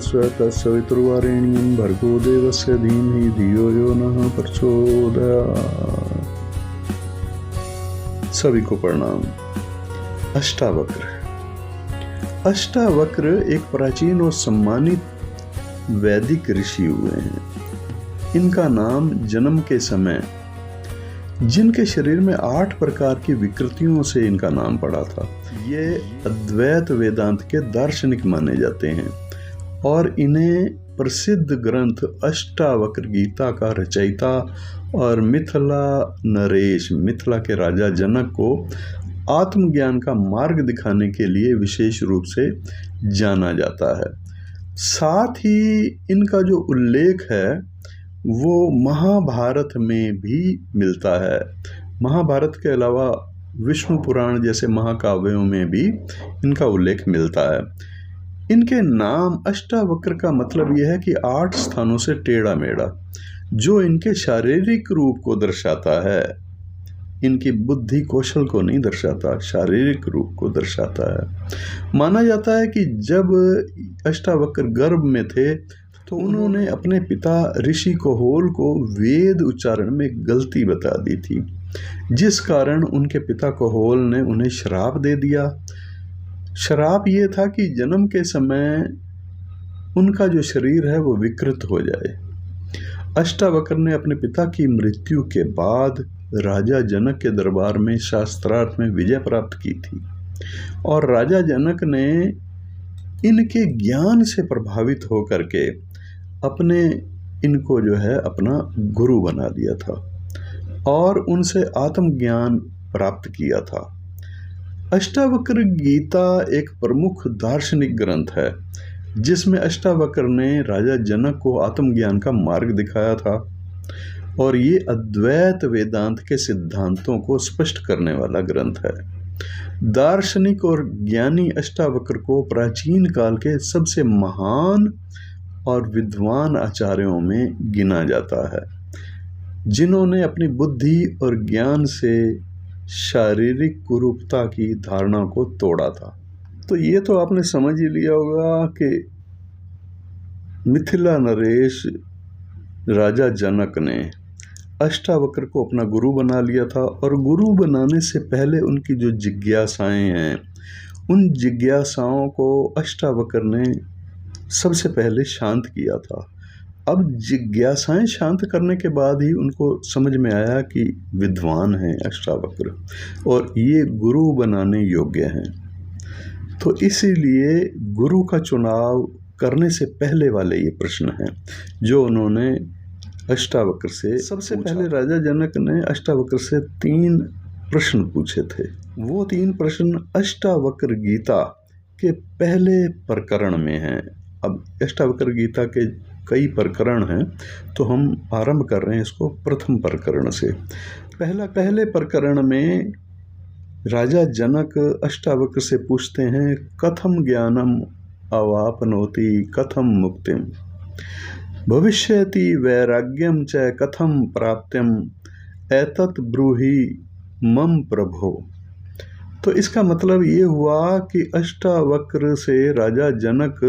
तत्सवितुर्वरेण्यं भर्गो देवस्य धीमहि धियो यो नः प्रचोदयात्। सभी को प्रणाम। अष्टावक्र। अष्टावक्र एक प्राचीन और सम्मानित वैदिक ऋषि हुए हैं। इनका नाम जन्म के समय जिनके शरीर में 8 प्रकार की विकृतियों से इनका नाम पड़ा था, ये अद्वैत वेदांत के दार्शनिक माने जाते हैं और इन्हें प्रसिद्ध ग्रंथ अष्टावक्र गीता का रचयिता और मिथिला नरेश, मिथिला के राजा जनक को आत्मज्ञान का मार्ग दिखाने के लिए विशेष रूप से जाना जाता है। साथ ही इनका जो उल्लेख है वो महाभारत में भी मिलता है। महाभारत के अलावा विष्णु पुराण जैसे महाकाव्यों में भी इनका उल्लेख मिलता है। इनके नाम अष्टावक्र का मतलब यह है कि 8 स्थानों से टेढ़ा मेढ़ा, जो इनके शारीरिक रूप को दर्शाता है। इनकी बुद्धि कौशल को नहीं दर्शाता, शारीरिक रूप को दर्शाता है। माना जाता है कि जब अष्टावक्र गर्भ में थे तो उन्होंने अपने पिता ऋषि कहोल को वेद उच्चारण में गलती बता दी थी, जिस कारण उनके पिता कहोल ने उन्हें श्राप दे दिया। श्राप ये था कि जन्म के समय उनका जो शरीर है वो विकृत हो जाए। अष्टावक्र ने अपने पिता की मृत्यु के बाद राजा जनक के दरबार में शास्त्रार्थ में विजय प्राप्त की थी और राजा जनक ने इनके ज्ञान से प्रभावित होकर के इनको जो है अपना गुरु बना दिया था और उनसे आत्मज्ञान प्राप्त किया था। अष्टावक्र गीता एक प्रमुख दार्शनिक ग्रंथ है जिसमें अष्टावक्र ने राजा जनक को आत्मज्ञान का मार्ग दिखाया था और ये अद्वैत वेदांत के सिद्धांतों को स्पष्ट करने वाला ग्रंथ है। दार्शनिक और ज्ञानी अष्टावक्र को प्राचीन काल के सबसे महान और विद्वान आचार्यों में गिना जाता है, जिन्होंने अपनी बुद्धि और ज्ञान से शारीरिक कुरूपता की धारणा को तोड़ा था। तो ये तो आपने समझ ही लिया होगा कि मिथिला नरेश राजा जनक ने अष्टावक्र को अपना गुरु बना लिया था और गुरु बनाने से पहले उनकी जो जिज्ञासाएं हैं, उन जिज्ञासाओं को अष्टावक्र ने सबसे पहले शांत किया था। अब जिज्ञासाएं शांत करने के बाद ही उनको समझ में आया कि विद्वान हैं अष्टावक्र और ये गुरु बनाने योग्य हैं। तो इसीलिए गुरु का चुनाव करने से पहले वाले ये प्रश्न हैं जो उन्होंने अष्टावक्र से सबसे पहले राजा जनक ने अष्टावक्र से 3 प्रश्न पूछे थे। वो 3 प्रश्न अष्टावक्र गीता के पहले प्रकरण में हैं। अब अष्टावक्र गीता के कई प्रकरण हैं तो हम आरंभ कर रहे हैं इसको प्रथम प्रकरण से। पहले प्रकरण में राजा जनक अष्टावक्र से पूछते हैं, कथम ज्ञानम अवापनोति कथम मुक्तिम भविष्यति वैराग्यम च कथम प्राप्त्यम एतत् ब्रूहि मम प्रभो। तो इसका मतलब ये हुआ कि अष्टावक्र से राजा जनक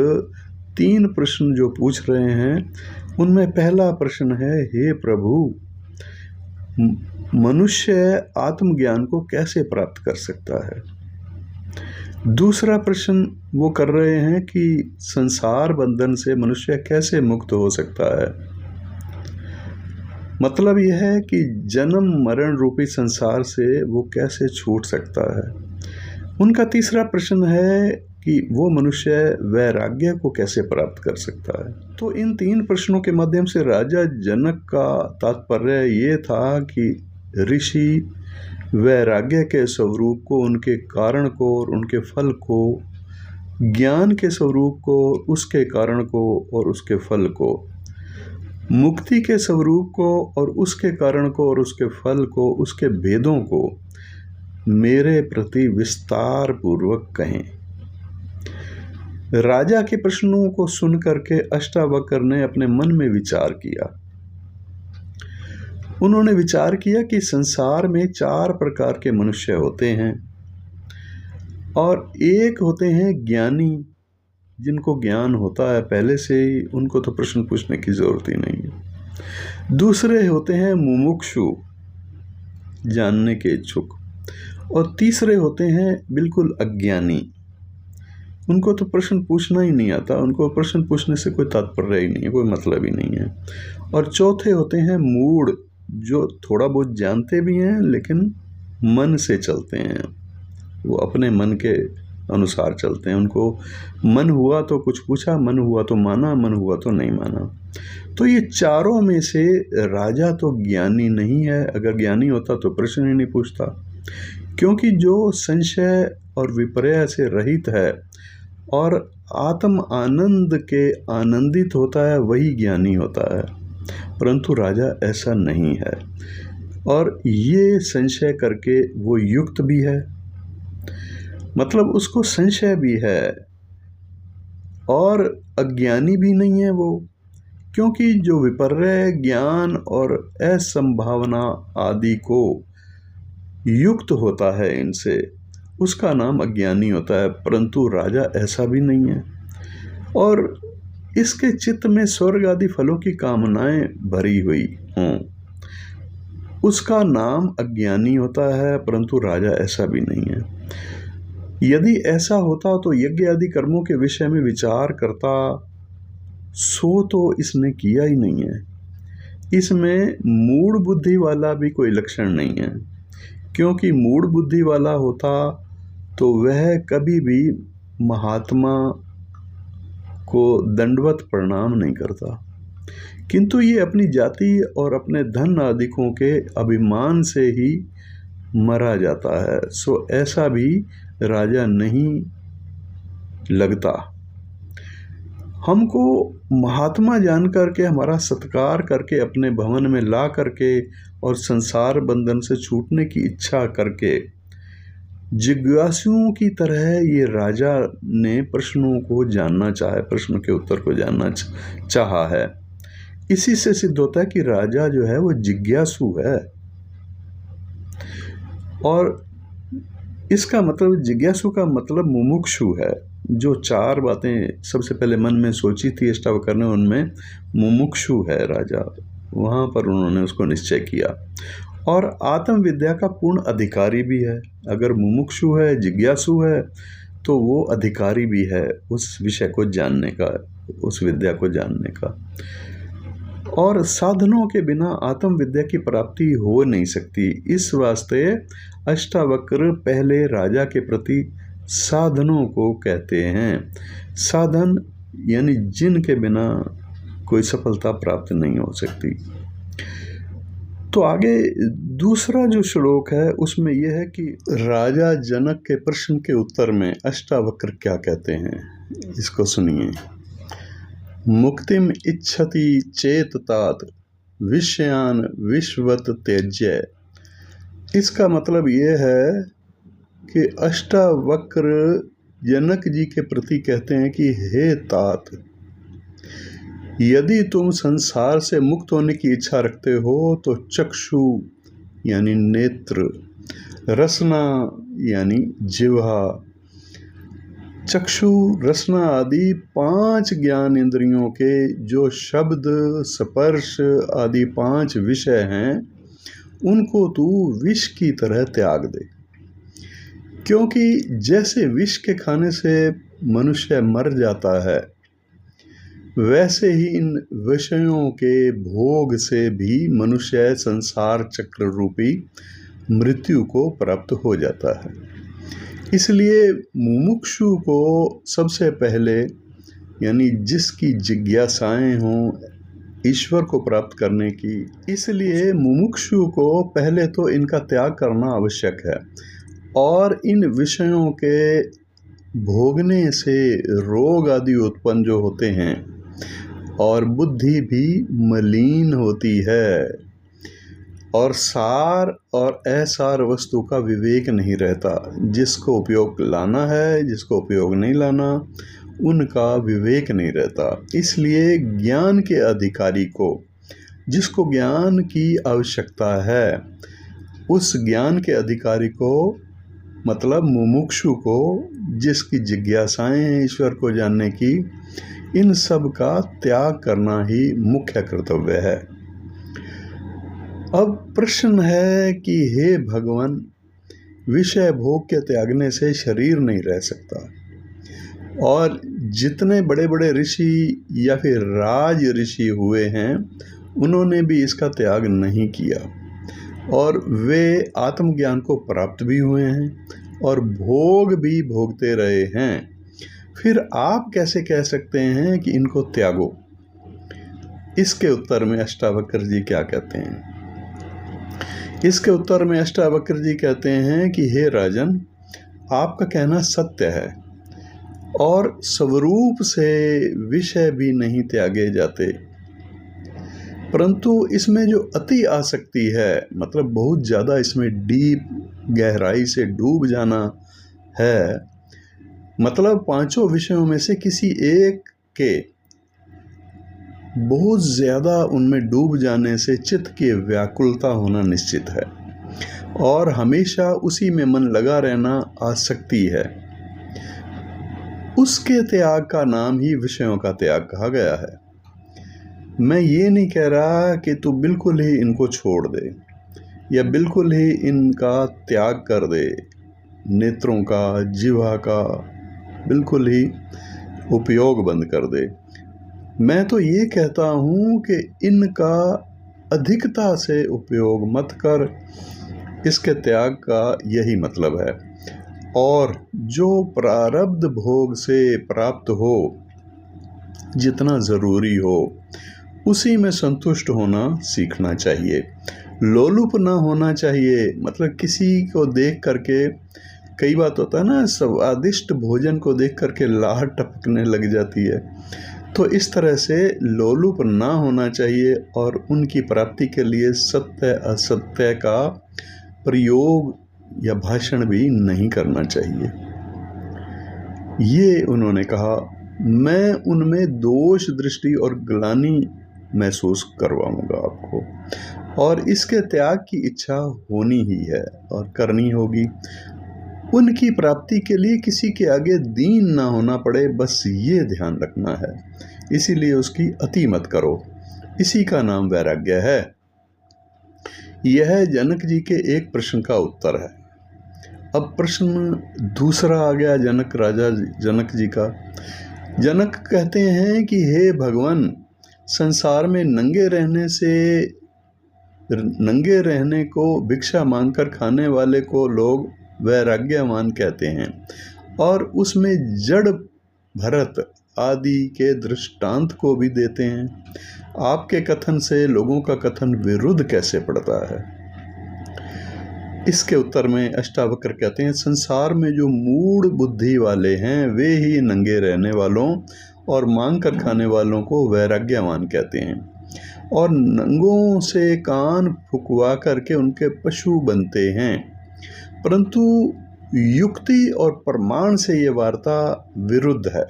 3 प्रश्न जो पूछ रहे हैं, उनमें पहला प्रश्न है, हे प्रभु, मनुष्य आत्मज्ञान को कैसे प्राप्त कर सकता है। दूसरा प्रश्न वो कर रहे हैं कि संसार बंधन से मनुष्य कैसे मुक्त हो सकता है। मतलब यह है कि जन्म मरण रूपी संसार से वो कैसे छूट सकता है। उनका तीसरा प्रश्न है कि वो मनुष्य वैराग्य को कैसे प्राप्त कर सकता है। तो इन 3 प्रश्नों के माध्यम से राजा जनक का तात्पर्य ये था कि ऋषि वैराग्य के स्वरूप को, उनके कारण को और उनके फल को, ज्ञान के स्वरूप को, उसके कारण को और उसके फल को, मुक्ति के स्वरूप को और उसके कारण को और उसके फल को, उसके भेदों को मेरे प्रति विस्तार पूर्वक कहें। राजा के प्रश्नों को सुनकर के अष्टावक्र ने अपने मन में विचार किया। उन्होंने विचार किया कि संसार में 4 प्रकार के मनुष्य होते हैं और एक होते हैं ज्ञानी, जिनको ज्ञान होता है पहले से ही, उनको तो प्रश्न पूछने की जरूरत ही नहीं है। दूसरे होते हैं मुमुक्षु, जानने के इच्छुक, और तीसरे होते हैं बिल्कुल अज्ञानी। उनको तो प्रश्न पूछना ही नहीं आता, उनको प्रश्न पूछने से कोई तात्पर्य ही नहीं है, कोई मतलब ही नहीं है। और चौथे होते हैं मूढ़, जो थोड़ा बहुत जानते भी हैं लेकिन मन से चलते हैं, वो अपने मन के अनुसार चलते हैं। उनको मन हुआ तो कुछ पूछा, मन हुआ तो माना, मन हुआ तो नहीं माना। तो ये चारों में से राजा तो ज्ञानी नहीं है। अगर ज्ञानी होता तो प्रश्न ही नहीं पूछता, क्योंकि जो संशय और विपर्य से रहित है और आत्म आनंद के आनंदित होता है, वही ज्ञानी होता है। परंतु राजा ऐसा नहीं है, और ये संशय करके वो युक्त भी है, मतलब उसको संशय भी है, और अज्ञानी भी नहीं है वो, क्योंकि जो विपर्य ज्ञान और असंभावना आदि को युक्त होता है इनसे, उसका नाम अज्ञानी होता है। परंतु राजा ऐसा भी नहीं है, और इसके चित्त में स्वर्ग आदि फलों की कामनाएं भरी हुई हों, उसका नाम अज्ञानी होता है। परंतु राजा ऐसा भी नहीं है। यदि ऐसा होता तो यज्ञ आदि कर्मों के विषय में विचार करता, सो तो इसने किया ही नहीं है। इसमें मूढ़ बुद्धि वाला भी कोई लक्षण नहीं है, क्योंकि मूढ़ बुद्धि वाला होता तो वह कभी भी महात्मा को दंडवत प्रणाम नहीं करता, किंतु ये अपनी जाति और अपने धन आदिकों के अभिमान से ही मरा जाता है। सो ऐसा भी राजा नहीं लगता। हमको महात्मा जान करके, हमारा सत्कार करके, अपने भवन में ला करके और संसार बंधन से छूटने की इच्छा करके, जिज्ञासुओं की तरह ये राजा ने प्रश्नों को जानना चाहे, प्रश्न के उत्तर को जानना चाहा है। इसी से सिद्ध होता है कि राजा जो है वो जिज्ञासु है। और इसका मतलब, जिज्ञासु का मतलब मुमुक्षु है। जो चार बातें सबसे पहले मन में सोची थी अष्टावक्र ने, उनमें मुमुक्षु है राजा, वहाँ पर उन्होंने उसको निश्चय किया। और आत्मविद्या का पूर्ण अधिकारी भी है। अगर मुमुक्षु है, जिज्ञासु है, तो वो अधिकारी भी है उस विषय को जानने का, उस विद्या को जानने का। और साधनों के बिना आत्मविद्या की प्राप्ति हो नहीं सकती। इस वास्ते अष्टावक्र पहले राजा के प्रति साधनों को कहते हैं। साधन यानी जिनके बिना कोई सफलता प्राप्त नहीं हो सकती। तो आगे दूसरा जो श्लोक है उसमें यह है कि राजा जनक के प्रश्न के उत्तर में अष्टावक्र क्या कहते हैं, इसको सुनिए। मुक्तिम इच्छति चेत तात विषयान विश्वत त्यज्य। इसका मतलब ये है कि अष्टावक्र जनक जी के प्रति कहते हैं कि हे तात, यदि तुम संसार से मुक्त होने की इच्छा रखते हो तो चक्षु यानी नेत्र, रसना यानी जिह्वा, चक्षु रसना आदि 5 ज्ञान इंद्रियों के जो शब्द स्पर्श आदि 5 विषय हैं, उनको तू विष की तरह त्याग दे। क्योंकि जैसे विष के खाने से मनुष्य मर जाता है, वैसे ही इन विषयों के भोग से भी मनुष्य संसार चक्र रूपी मृत्यु को प्राप्त हो जाता है। इसलिए मुमुक्षु को सबसे पहले, यानी जिसकी जिज्ञासाएं हों ईश्वर को प्राप्त करने की, इसलिए मुमुक्षु को पहले तो इनका त्याग करना आवश्यक है। और इन विषयों के भोगने से रोग आदि उत्पन्न जो होते हैं, और बुद्धि भी मलिन होती है, और सार और असार वस्तु का विवेक नहीं रहता। जिसको उपयोग लाना है, जिसको उपयोग नहीं लाना, उनका विवेक नहीं रहता। इसलिए ज्ञान के अधिकारी को, जिसको ज्ञान की आवश्यकता है, उस ज्ञान के अधिकारी को, मतलब मुमुक्षु को जिसकी जिज्ञासाएं हैं ईश्वर को जानने की, इन सब का त्याग करना ही मुख्य कर्तव्य है। अब प्रश्न है कि हे भगवान, विषय भोग के त्यागने से शरीर नहीं रह सकता, और जितने बड़े बड़े ऋषि या फिर राज ऋषि हुए हैं उन्होंने भी इसका त्याग नहीं किया, और वे आत्मज्ञान को प्राप्त भी हुए हैं और भोग भी भोगते रहे हैं। फिर आप कैसे कह सकते हैं कि इनको त्यागो? इसके उत्तर में अष्टावक्र जी क्या कहते हैं? इसके उत्तर में अष्टावक्र जी कहते हैं कि हे राजन, आपका कहना सत्य है, और स्वरूप से विषय भी नहीं त्यागे जाते, परंतु इसमें जो अति आसक्ति है, मतलब बहुत ज़्यादा इसमें डीप गहराई से डूब जाना है, मतलब पांचों विषयों में से किसी एक के बहुत ज़्यादा उनमें डूब जाने से चित्त की व्याकुलता होना निश्चित है, और हमेशा उसी में मन लगा रहना आसक्ति है। उसके त्याग का नाम ही विषयों का त्याग कहा गया है। मैं ये नहीं कह रहा कि तू बिल्कुल ही इनको छोड़ दे या बिल्कुल ही इनका त्याग कर दे, नेत्रों का, जिह्वा का बिल्कुल ही उपयोग बंद कर दे। मैं तो ये कहता हूँ कि इनका अधिकता से उपयोग मत कर, इसके त्याग का यही मतलब है। और जो प्रारब्ध भोग से प्राप्त हो, जितना ज़रूरी हो, उसी में संतुष्ट होना सीखना चाहिए। लोलुप ना होना चाहिए, मतलब किसी को देख करके, कई बात होता है ना, स्वादिष्ट भोजन को देख करके लार टपकने लग जाती है, तो इस तरह से लोलुप ना होना चाहिए, और उनकी प्राप्ति के लिए सत्य असत्य का प्रयोग या भाषण भी नहीं करना चाहिए। ये उन्होंने कहा। मैं उनमें दोष दृष्टि और ग्लानि महसूस करवाऊंगा आपको, और इसके त्याग की इच्छा होनी ही है और करनी होगी। उनकी प्राप्ति के लिए किसी के आगे दीन ना होना पड़े, बस ये ध्यान रखना है। इसीलिए उसकी अति मत करो, इसी का नाम वैराग्य है। यह जनक जी के एक प्रश्न का उत्तर है। अब प्रश्न दूसरा आ गया जनक राजा जनक जी का। जनक कहते हैं कि हे भगवान, संसार में नंगे रहने को भिक्षा मांगकर खाने वाले को लोग वैराग्यवान कहते हैं, और उसमें जड़ भरत आदि के दृष्टांत को भी देते हैं। आपके कथन से लोगों का कथन विरुद्ध कैसे पड़ता है? इसके उत्तर में अष्टावक्र कहते हैं, संसार में जो मूढ़ बुद्धि वाले हैं वे ही नंगे रहने वालों और मांग कर खाने वालों को वैराग्यवान कहते हैं, और नंगों से कान फुकवा करके उनके पशु बनते हैं। परंतु युक्ति और प्रमाण से ये वार्ता विरुद्ध है।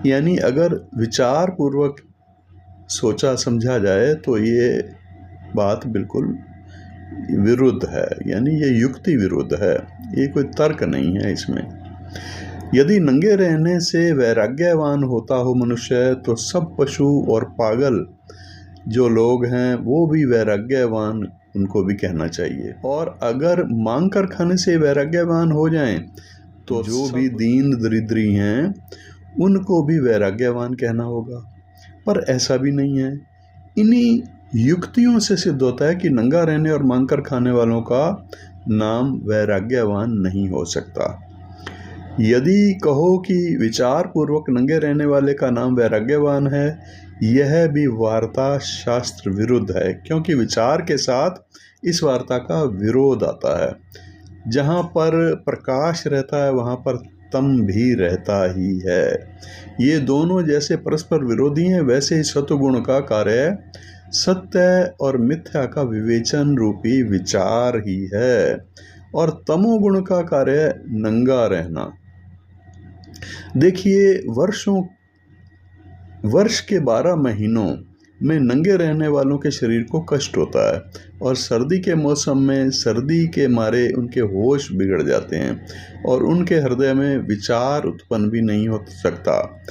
यानी अगर विचार पूर्वक सोचा समझा जाए तो ये बात बिल्कुल विरुद्ध है, यानी ये युक्ति विरुद्ध है, ये कोई तर्क नहीं है इसमें। यदि नंगे रहने से वैराग्यवान होता हो मनुष्य, तो सब पशु और पागल जो लोग हैं वो भी वैराग्यवान उनको भी कहना चाहिए। और अगर मांग कर खाने से वैराग्यवान हो जाएं, तो जो भी दीन दरिद्री हैं उनको भी वैराग्यवान कहना होगा। पर ऐसा भी नहीं है। इन्हीं युक्तियों से सिद्ध होता है कि नंगा रहने और मांग कर खाने वालों का नाम वैराग्यवान नहीं हो सकता। यदि कहो कि विचार पूर्वक नंगे रहने वाले का नाम वैराग्यवान है, यह भी वार्ता शास्त्र विरुद्ध है, क्योंकि विचार के साथ इस वार्ता का विरोध आता है। जहाँ पर प्रकाश रहता है वहाँ पर तम भी रहता ही है। ये दोनों जैसे परस्पर विरोधी हैं, वैसे ही सत्वगुण का कार्य सत्य और मिथ्या का विवेचन रूपी विचार ही है, और तमोगुण का कार्य नंगा रहना। देखिए, वर्ष के 12 महीनों में नंगे रहने वालों के शरीर को कष्ट होता है, और सर्दी के मौसम में सर्दी के मारे उनके होश बिगड़ जाते हैं और उनके हृदय में विचार उत्पन्न भी नहीं हो सकता,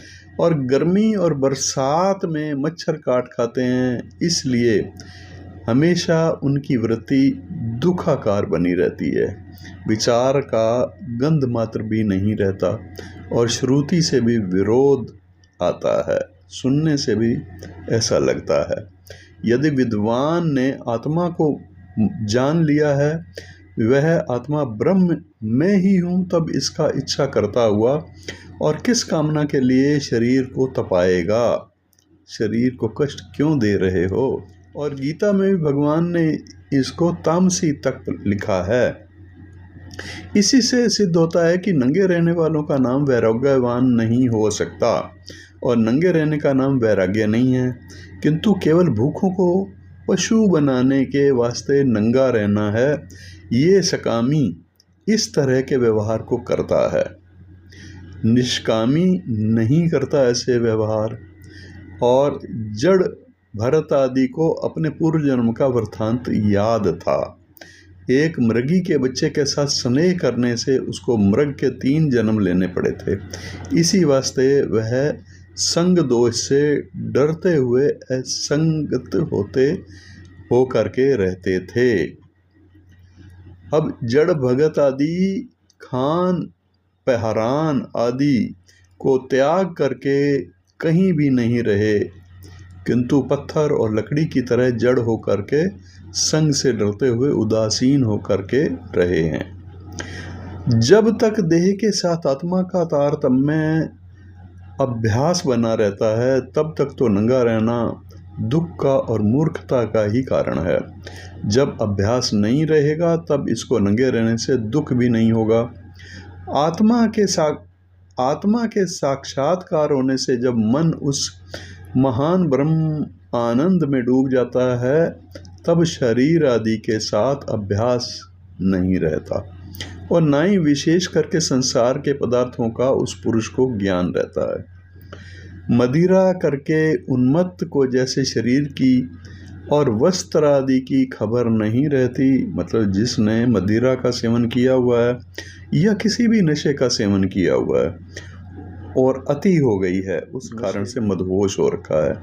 और गर्मी और बरसात में मच्छर काट खाते हैं, इसलिए हमेशा उनकी वृत्ति दुखाकार बनी रहती है। विचार का गंध मात्र भी नहीं रहता और श्रुति से भी विरोध आता है, सुनने से भी ऐसा लगता है। यदि विद्वान ने आत्मा को जान लिया है, वह आत्मा ब्रह्म में ही हूँ, तब इसका इच्छा करता हुआ और किस कामना के लिए शरीर को तपाएगा? शरीर को कष्ट क्यों दे रहे हो? और गीता में भी भगवान ने इसको तामसी तक लिखा है। इसी से सिद्ध होता है कि नंगे रहने वालों का नाम वैराग्यवान नहीं हो सकता, और नंगे रहने का नाम वैराग्य नहीं है, किंतु केवल भूखों को पशु बनाने के वास्ते नंगा रहना है। ये सकामी इस तरह के व्यवहार को करता है, निष्कामी नहीं करता ऐसे व्यवहार। और जड़ भरत आदि को अपने पूर्व जन्म का वृत्तांत याद था। एक मृगी के बच्चे के साथ स्नेह करने से उसको मृग के 3 जन्म लेने पड़े थे। इसी वास्ते वह संग दोष से डरते हुए असंगत हो करके रहते थे। अब जड़ भगत आदि खान पहरान आदि को त्याग करके कहीं भी नहीं रहे, किंतु पत्थर और लकड़ी की तरह जड़ हो करके संग से डरते हुए उदासीन हो करके रहे हैं। जब तक देह के साथ आत्मा का तारतम्य अभ्यास बना रहता है, तब तक तो नंगा रहना दुख का और मूर्खता का ही कारण है। जब अभ्यास नहीं रहेगा, तब इसको नंगे रहने से दुख भी नहीं होगा। आत्मा के साक्षात्कार होने से जब मन उस महान ब्रह्म आनंद में डूब जाता है, तब शरीर आदि के साथ अभ्यास नहीं रहता, और ना ही विशेष करके संसार के पदार्थों का उस पुरुष को ज्ञान रहता है। मदिरा करके उन्मत्त को जैसे शरीर की और वस्त्र आदि की खबर नहीं रहती, मतलब जिसने मदिरा का सेवन किया हुआ है या किसी भी नशे का सेवन किया हुआ है और अति हो गई है, उस कारण से मदहोश हो रखा है,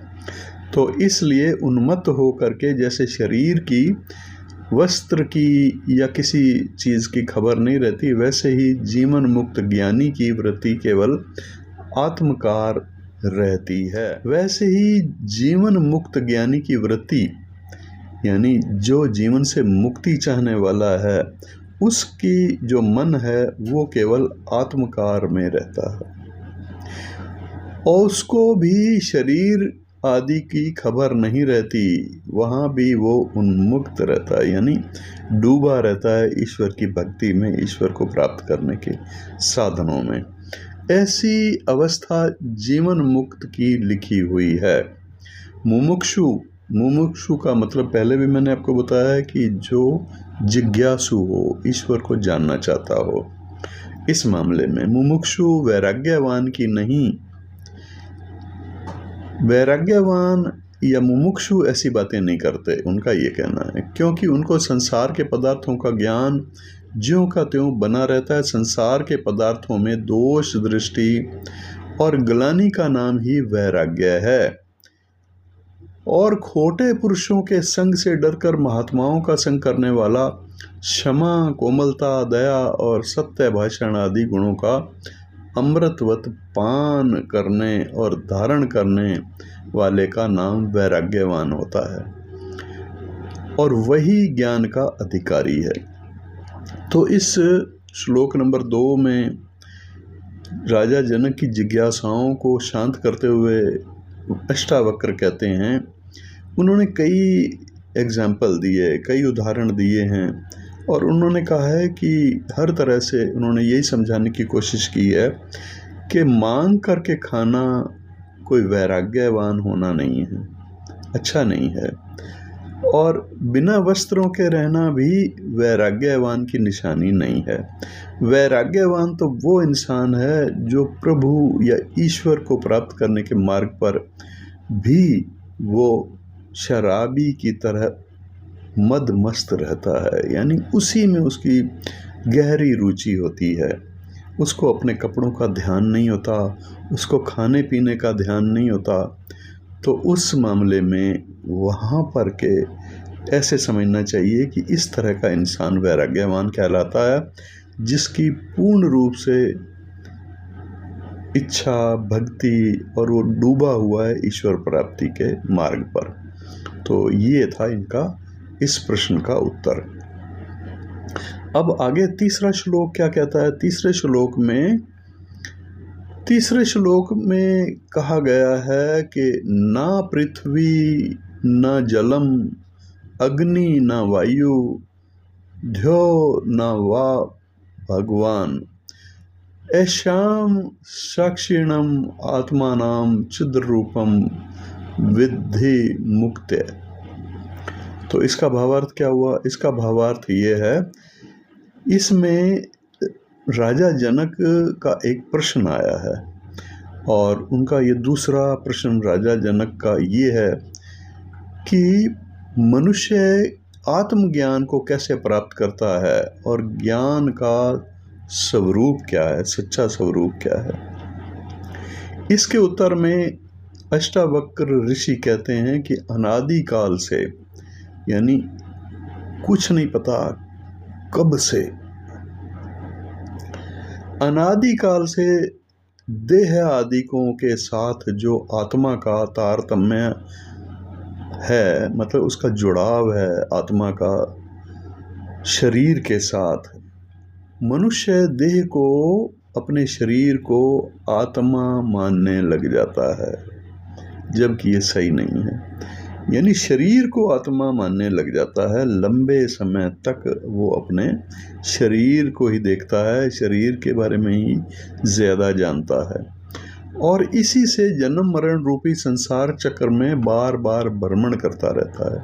तो इसलिए उन्मत्त हो करके जैसे शरीर की, वस्त्र की या किसी चीज़ की खबर नहीं रहती, वैसे ही जीवन मुक्त ज्ञानी की वृत्ति केवल आत्मकार रहती है। वैसे ही जीवन मुक्त ज्ञानी की वृत्ति, यानी जो जीवन से मुक्ति चाहने वाला है, उसकी जो मन है वो केवल आत्मकार में रहता है, और उसको भी शरीर आदि की खबर नहीं रहती, वहाँ भी वो उन्मुक्त रहता है, यानी डूबा रहता है ईश्वर की भक्ति में, ईश्वर को प्राप्त करने के साधनों में। ऐसी अवस्था जीवन मुक्त की लिखी हुई है। मुमुक्षु का मतलब पहले भी मैंने आपको बताया है कि जो जिज्ञासु हो, ईश्वर को जानना चाहता हो। इस मामले में मुमुक्षु वैराग्यवान की नहीं, वैराग्यवान या मुमुक्षु ऐसी बातें नहीं करते, उनका ये कहना है, क्योंकि उनको संसार के पदार्थों का ज्ञान ज्यों का त्यों बना रहता है। संसार के पदार्थों में दोष दृष्टि और ग्लानि का नाम ही वैराग्य है, और खोटे पुरुषों के संग से डरकर महात्माओं का संग करने वाला क्षमा, कोमलता, दया और सत्य भाषण आदि गुणों का अमृतवत पान करने और धारण करने वाले का नाम वैराग्यवान होता है, और वही ज्ञान का अधिकारी है। तो इस श्लोक नंबर 2 में राजा जनक की जिज्ञासाओं को शांत करते हुए अष्टावक्र कहते हैं, उन्होंने कई एग्जाम्पल दिए, कई उदाहरण दिए हैं, और उन्होंने कहा है कि हर तरह से उन्होंने यही समझाने की कोशिश की है कि मांग करके खाना कोई वैराग्यवान होना नहीं है, अच्छा नहीं है, और बिना वस्त्रों के रहना भी वैराग्यवान की निशानी नहीं है। वैराग्यवान तो वो इंसान है जो प्रभु या ईश्वर को प्राप्त करने के मार्ग पर भी वो शराबी की तरह मद मस्त रहता है, यानी उसी में उसकी गहरी रुचि होती है। उसको अपने कपड़ों का ध्यान नहीं होता, उसको खाने पीने का ध्यान नहीं होता। तो उस मामले में वहाँ पर के ऐसे समझना चाहिए कि इस तरह का इंसान वैराग्यवान कहलाता है, जिसकी पूर्ण रूप से इच्छा, भक्ति और वो डूबा हुआ है ईश्वर प्राप्ति के मार्ग पर। तो ये था इनका इस प्रश्न का उत्तर। अब आगे तीसरा श्लोक क्या कहता है। तीसरे श्लोक में कहा गया है कि ना पृथ्वी न जलम अग्नि न वायु ध्यो न वा भगवान ऐशाम साक्षिणम आत्मानाम चिद्रूपम विद्धि मुक्ते। तो इसका भावार्थ क्या हुआ। इसका भावार्थ ये है, इसमें राजा जनक का एक प्रश्न आया है और उनका ये दूसरा प्रश्न राजा जनक का ये है कि मनुष्य आत्मज्ञान को कैसे प्राप्त करता है और ज्ञान का स्वरूप क्या है, सच्चा स्वरूप क्या है। इसके उत्तर में अष्टावक्र ऋषि कहते हैं कि अनादि काल से, यानी कुछ नहीं पता कब से, अनादि काल से देह आदिकों के साथ जो आत्मा का तारतम्य है, मतलब उसका जुड़ाव है आत्मा का शरीर के साथ, मनुष्य देह को, अपने शरीर को आत्मा मानने लग जाता है, जबकि ये सही नहीं है। यानी शरीर को आत्मा मानने लग जाता है। लंबे समय तक वो अपने शरीर को ही देखता है, शरीर के बारे में ही ज़्यादा जानता है और इसी से जन्म मरण रूपी संसार चक्र में बार बार भ्रमण करता रहता है।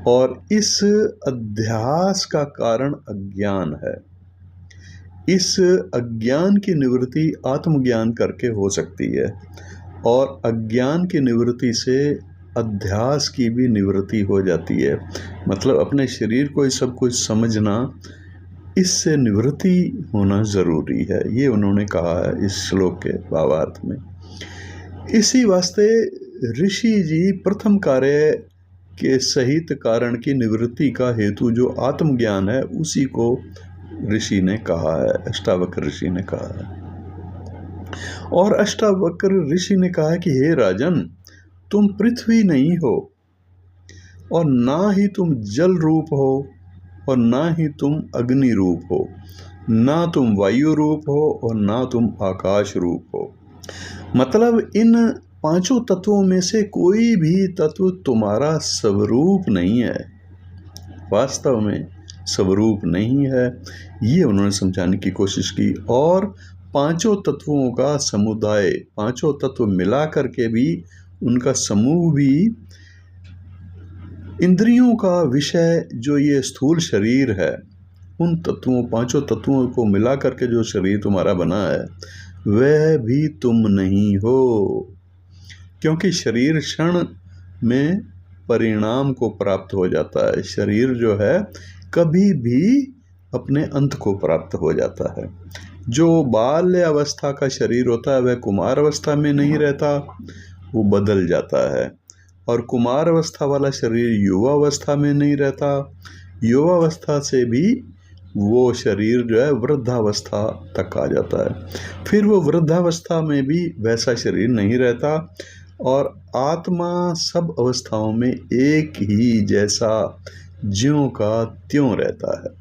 और इस अध्यास का कारण अज्ञान है। इस अज्ञान की निवृत्ति आत्मज्ञान करके हो सकती है और अज्ञान की निवृत्ति से अध्यास की भी निवृत्ति हो जाती है। मतलब अपने शरीर को ही सब कुछ समझना, इससे निवृत्ति होना ज़रूरी है, ये उन्होंने कहा है इस श्लोक के भावार्थ में। इसी वास्ते ऋषि जी प्रथम कार्य के सहित कारण की निवृत्ति का हेतु जो आत्मज्ञान है, उसी को ऋषि ने कहा है, अष्टावक्र ऋषि ने कहा है। और अष्टावक्र ऋषि ने कहा है कि हे राजन, तुम पृथ्वी नहीं हो और ना ही तुम जल रूप हो और ना ही तुम अग्नि रूप हो, ना तुम वायु रूप हो और ना तुम आकाश रूप हो। मतलब इन पांचों तत्वों में से कोई भी तत्व तुम्हारा स्वरूप नहीं है, वास्तव में स्वरूप नहीं है, ये उन्होंने समझाने की कोशिश की। और पांचों तत्वों का समुदाय, पांचों तत्व मिला करके भी उनका समूह भी इंद्रियों का विषय जो ये स्थूल शरीर है, उन तत्वों, पांचों तत्वों को मिला करके जो शरीर तुम्हारा बना है, वह भी तुम नहीं हो। क्योंकि शरीर क्षण में परिणाम को प्राप्त हो जाता है। शरीर जो है कभी भी अपने अंत को प्राप्त हो जाता है। जो बाल्य अवस्था का शरीर होता है वह कुमार अवस्था में नहीं रहता, वो बदल जाता है। और कुमार अवस्था वाला शरीर युवा अवस्था में नहीं रहता, युवा अवस्था से भी वो शरीर जो है वृद्धावस्था तक आ जाता है। फिर वो वृद्धावस्था में भी वैसा शरीर नहीं रहता और आत्मा सब अवस्थाओं में एक ही जैसा ज्यों का त्यों रहता है।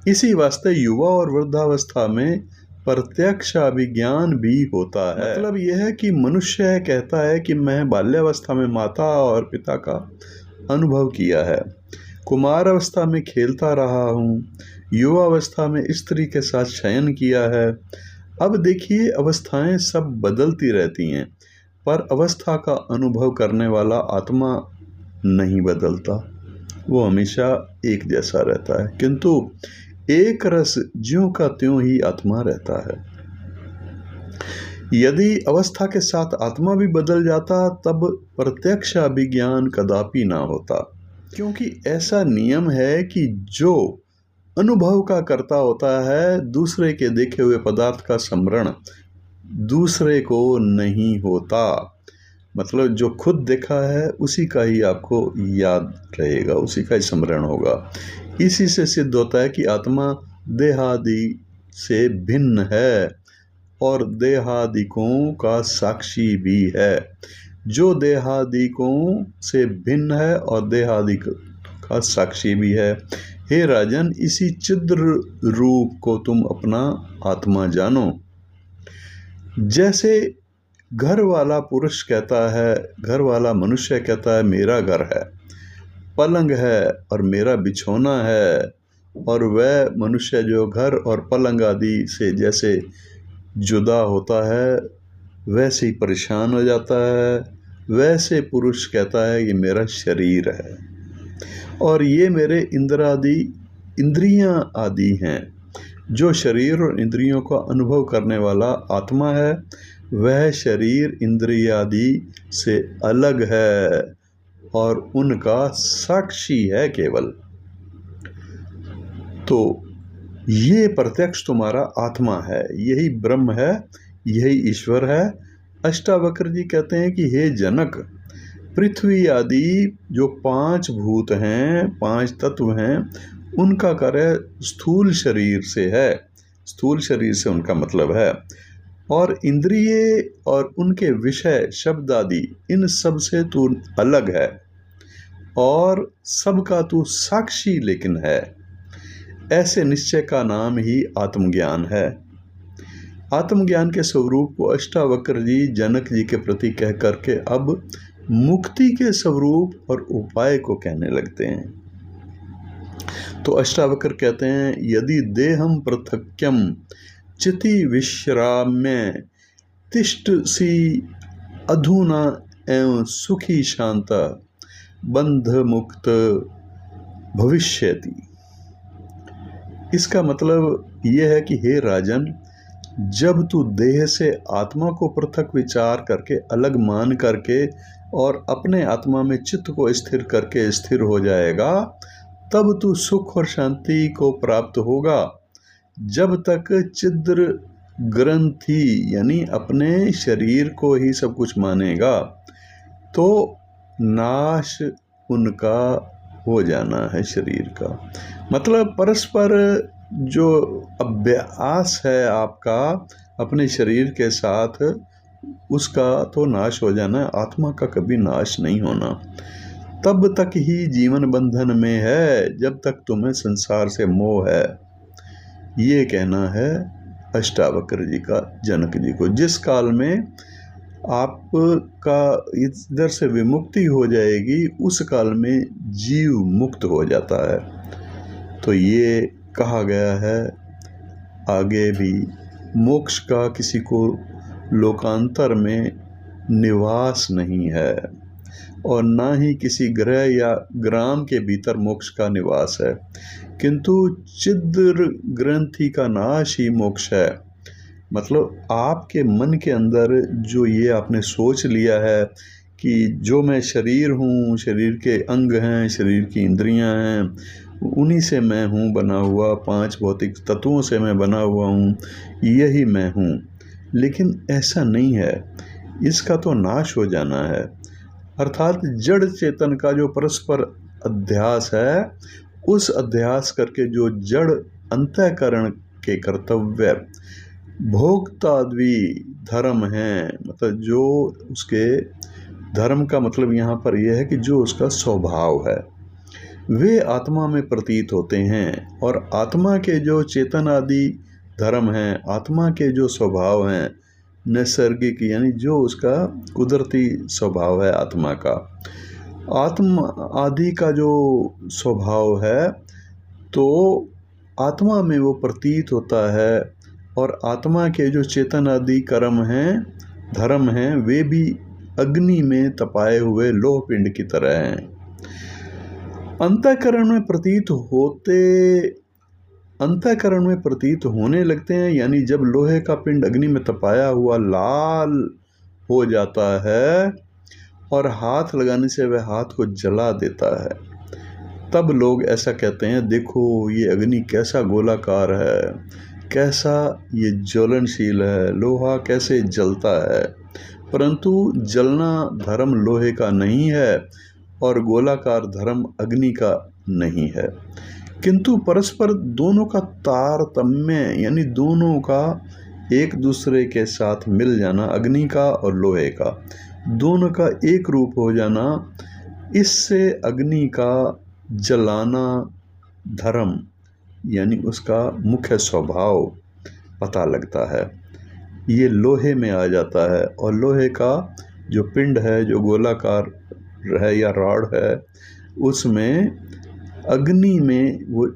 इसी वास्ते युवा और वृद्धावस्था में प्रत्यक्ष अभिज्ञान भी होता है। मतलब यह है कि मनुष्य कहता है कि मैं बाल्यावस्था में माता और पिता का अनुभव किया है, कुमार अवस्था में खेलता रहा हूँ, युवा अवस्था में स्त्री के साथ शयन किया है। अब देखिए, अवस्थाएं सब बदलती रहती हैं, पर अवस्था का अनुभव करने वाला आत्मा नहीं बदलता, वो हमेशा एक जैसा रहता है। किंतु एक रस ज्यों का त्यों ही आत्मा रहता है। यदि अवस्था के साथ आत्मा भी बदल जाता तब प्रत्यक्ष अभिज्ञान कदापि ना होता, क्योंकि ऐसा नियम है कि जो अनुभव का कर्ता होता है, दूसरे के देखे हुए पदार्थ का स्मरण दूसरे को नहीं होता। मतलब जो खुद देखा है उसी का ही आपको याद रहेगा, उसी का ही स्मरण होगा। इसी से सिद्ध होता है कि आत्मा देहादि से भिन्न है और देहादिकों का साक्षी भी है। जो देहादिकों से भिन्न है और देहादिक का साक्षी भी है। हे राजन, इसी चिद्र रूप को तुम अपना आत्मा जानो। जैसे घर वाला पुरुष कहता है, घर वाला मनुष्य कहता है मेरा घर है, पलंग है और मेरा बिछौना है, और वह मनुष्य जो घर और पलंग आदि से जैसे जुदा होता है वैसे ही परेशान हो जाता है, वैसे पुरुष कहता है कि मेरा शरीर है और ये मेरे इंद्रियां आदि हैं। जो शरीर और इंद्रियों का अनुभव करने वाला आत्मा है वह शरीर इंद्रियादि से अलग है और उनका साक्षी है केवल। तो ये प्रत्यक्ष तुम्हारा आत्मा है, यही ब्रह्म है, यही ईश्वर है। अष्टावक्र जी कहते हैं कि हे जनक, पृथ्वी आदि जो 5 भूत हैं, 5 तत्व हैं, उनका कार्य स्थूल शरीर से है, स्थूल शरीर से उनका मतलब है, और इंद्रिय और उनके विषय शब्द आदि इन सब से तू अलग है और सबका तू साक्षी लेकिन है। ऐसे निश्चय का नाम ही आत्मज्ञान है। आत्मज्ञान के स्वरूप को अष्टावक्र जी जनक जी के प्रति कह करके अब मुक्ति के स्वरूप और उपाय को कहने लगते हैं। तो अष्टावक्र कहते हैं, यदि देहम पृथक्यम चिति विश्राम्य तिष्ठसि अधुना एवं सुखी शांत बंध मुक्त भविष्यति। इसका मतलब यह है कि हे राजन, जब तू देह से आत्मा को पृथक विचार करके अलग मान करके और अपने आत्मा में चित्त को स्थिर करके स्थिर हो जाएगा, तब तू सुख और शांति को प्राप्त होगा। जब तक चिद्र ग्रंथि यानी अपने शरीर को ही सब कुछ मानेगा तो नाश उनका हो जाना है शरीर का। मतलब परस्पर जो अभ्यास है आपका अपने शरीर के साथ, उसका तो नाश हो जाना है, आत्मा का कभी नाश नहीं होना। तब तक ही जीवन बंधन में है जब तक तुम्हें संसार से मोह है। ये कहना है अष्टावक्र जी का जनक जी को। जिस काल में आपका इधर से विमुक्ति हो जाएगी उस काल में जीव मुक्त हो जाता है। तो ये कहा गया है आगे भी, मोक्ष का किसी को लोकांतर में निवास नहीं है और ना ही किसी ग्रह या ग्राम के भीतर मोक्ष का निवास है, किंतु चिद्र ग्रंथि का नाश ही मोक्ष है। मतलब आपके मन के अंदर जो ये आपने सोच लिया है कि जो मैं शरीर हूँ, शरीर के अंग हैं, शरीर की इंद्रियां हैं, उन्हीं से मैं हूँ बना हुआ, 5 भौतिक तत्वों से मैं बना हुआ हूँ, यही मैं हूँ। लेकिन ऐसा नहीं है, इसका तो नाश हो जाना है। अर्थात जड़ चेतन का जो परस्पर अध्यास है, उस अध्यास करके जो जड़ अंतःकरण के कर्तव्य भोक्ताद्वी धर्म हैं, मतलब जो उसके धर्म का मतलब यहाँ पर यह है कि जो उसका स्वभाव है, वे आत्मा में प्रतीत होते हैं। और आत्मा के जो चेतन आदि धर्म हैं, आत्मा के जो स्वभाव हैं नैसर्गिक, यानी जो उसका कुदरती स्वभाव है आत्मा का, आत्मा आदि का जो स्वभाव है, तो आत्मा में वो प्रतीत होता है। और आत्मा के जो चेतन आदि कर्म हैं, धर्म हैं, वे भी अग्नि में तपाए हुए लोह पिंड की तरह हैं। अंतःकरण में प्रतीत होते अंतःकरण में प्रतीत होने लगते हैं, यानी जब लोहे का पिंड अग्नि में तपाया हुआ लाल हो जाता है और हाथ लगाने से वह हाथ को जला देता है, तब लोग ऐसा कहते हैं, देखो ये अग्नि कैसा गोलाकार है, कैसा ये ज्वलनशील है, लोहा कैसे जलता है। परंतु जलना धर्म लोहे का नहीं है और गोलाकार धर्म अग्नि का नहीं है, किंतु परस्पर दोनों का तारतम्य यानी दोनों का एक दूसरे के साथ मिल जाना, अग्नि का और लोहे का दोनों का एक रूप हो जाना, इससे अग्नि का जलाना धर्म यानी उसका मुख्य स्वभाव पता लगता है। ये लोहे में आ जाता है और लोहे का जो पिंड है, जो गोलाकार है या रॉड है, उसमें अग्नि में वो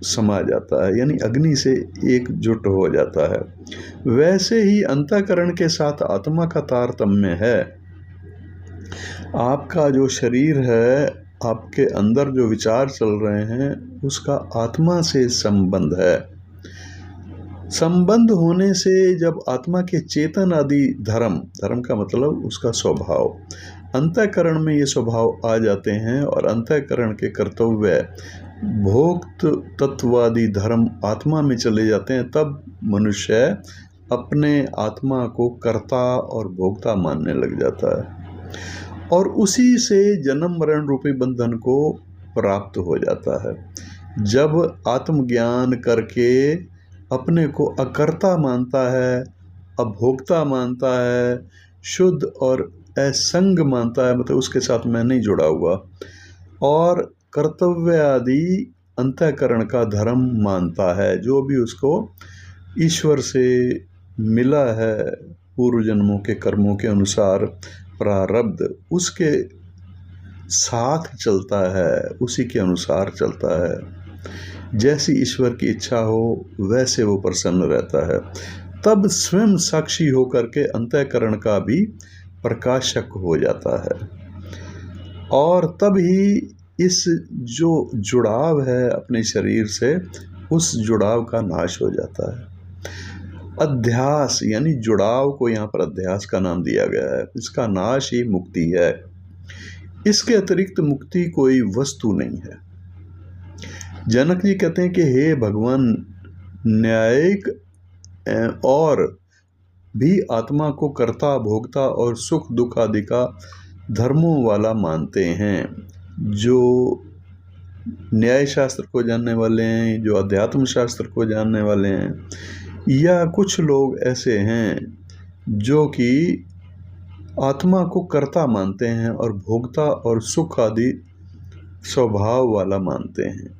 समा जाता है, यानी अग्नि से एकजुट हो जाता है। वैसे ही अंतःकरण के साथ आत्मा का तारतम्य है। आपका जो शरीर है, आपके अंदर जो विचार चल रहे हैं, उसका आत्मा से संबंध है। संबंध होने से जब आत्मा के चेतन आदि धर्म का मतलब उसका स्वभाव, अंतःकरण में ये स्वभाव आ जाते हैं और अंतःकरण के कर्तव्य भोक्त तत्वादि धर्म आत्मा में चले जाते हैं, तब मनुष्य अपने आत्मा को कर्ता और भोक्ता मानने लग जाता है और उसी से जन्म मरण रूपी बंधन को प्राप्त हो जाता है। जब आत्मज्ञान करके अपने को अकर्ता मानता है, अभोक्ता मानता है, शुद्ध और असंग मानता है, मतलब उसके साथ मैं नहीं जुड़ा हुआ, और कर्तव्य आदि अंतःकरण का धर्म मानता है, जो भी उसको ईश्वर से मिला है पूर्व जन्मों के कर्मों के अनुसार प्रारब्ध, उसके साथ चलता है, उसी के अनुसार चलता है। जैसी ईश्वर की इच्छा हो वैसे वो प्रसन्न रहता है। तब स्वयं साक्षी होकर के अंतःकरण का भी प्रकाशक हो जाता है और तब ही इस जो जुड़ाव है अपने शरीर से, उस जुड़ाव का नाश हो जाता है। अध्यास यानी जुड़ाव को यहाँ पर अध्यास का नाम दिया गया है। इसका नाश ही मुक्ति है। इसके अतिरिक्त मुक्ति कोई वस्तु नहीं है। जनक जी कहते हैं कि हे भगवान, न्यायिक और भी आत्मा को कर्ता भोक्ता और सुख दुख आदि का धर्मों वाला मानते हैं। जो न्याय शास्त्र को जानने वाले हैं, जो अध्यात्म शास्त्र को जानने वाले हैं, या कुछ लोग ऐसे हैं जो कि आत्मा को कर्ता मानते हैं और भोक्ता और सुख आदि स्वभाव वाला मानते हैं।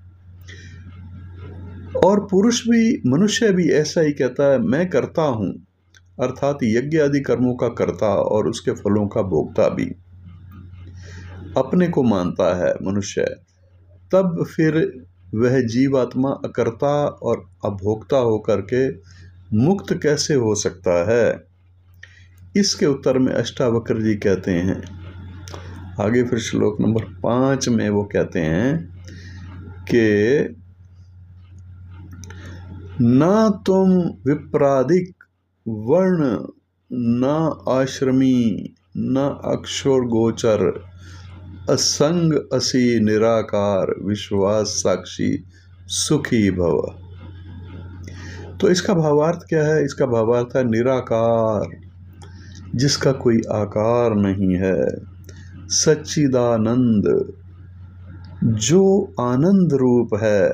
और पुरुष भी, मनुष्य भी ऐसा ही कहता है, मैं करता हूँ, अर्थात यज्ञ आदि कर्मों का कर्ता और उसके फलों का भोक्ता भी अपने को मानता है मनुष्य। तब फिर वह जीवात्मा अकर्ता और अभोक्ता होकर के मुक्त कैसे हो सकता है? इसके उत्तर में अष्टावक्र जी कहते हैं, आगे फिर श्लोक नंबर 5 में वो कहते हैं कि न तुम विप्रादिक वर्ण, न आश्रमी, न अक्षर गोचर, असंग असि निराकार, विश्वास साक्षी सुखी भव। तो इसका भावार्थ क्या है? इसका भावार्थ है निराकार, जिसका कोई आकार नहीं है, सच्चिदानंद, जो आनंद रूप है,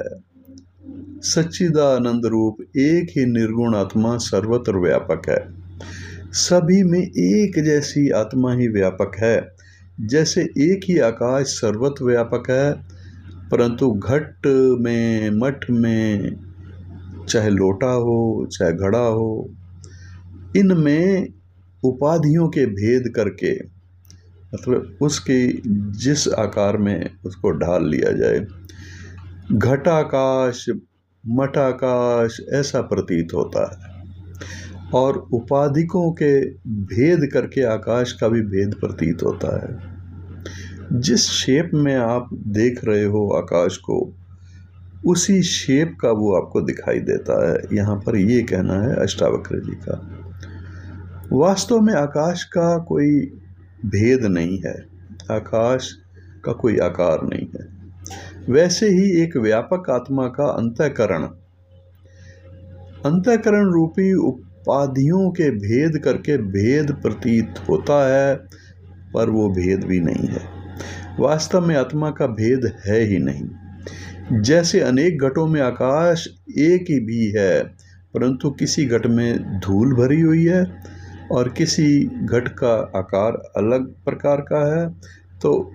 सच्चिदानंद रूप एक ही निर्गुण आत्मा सर्वत्र व्यापक है। सभी में एक जैसी आत्मा ही व्यापक है। जैसे एक ही आकाश सर्वत्र व्यापक है, परंतु घट में, मठ में, चाहे लोटा हो चाहे घड़ा हो, इनमें उपाधियों के भेद करके, मतलब उसके जिस आकार में उसको ढाल लिया जाए, घटाकाश मठाकाश ऐसा प्रतीत होता है, और उपाधिकों के भेद करके आकाश का भी भेद प्रतीत होता है। जिस शेप में आप देख रहे हो आकाश को, उसी शेप का वो आपको दिखाई देता है। यहाँ पर ये कहना है अष्टावक्र जी का। वास्तव में आकाश का कोई भेद नहीं है, आकाश का कोई आकार नहीं है। वैसे ही एक व्यापक आत्मा का अंतःकरण रूपी उपाधियों के भेद करके भेद प्रतीत होता है, पर वो भेद भी नहीं है। वास्तव में आत्मा का भेद है ही नहीं। जैसे अनेक घटों में आकाश एक ही भी है, परंतु किसी घट में धूल भरी हुई है और किसी घट का आकार अलग प्रकार का है, तो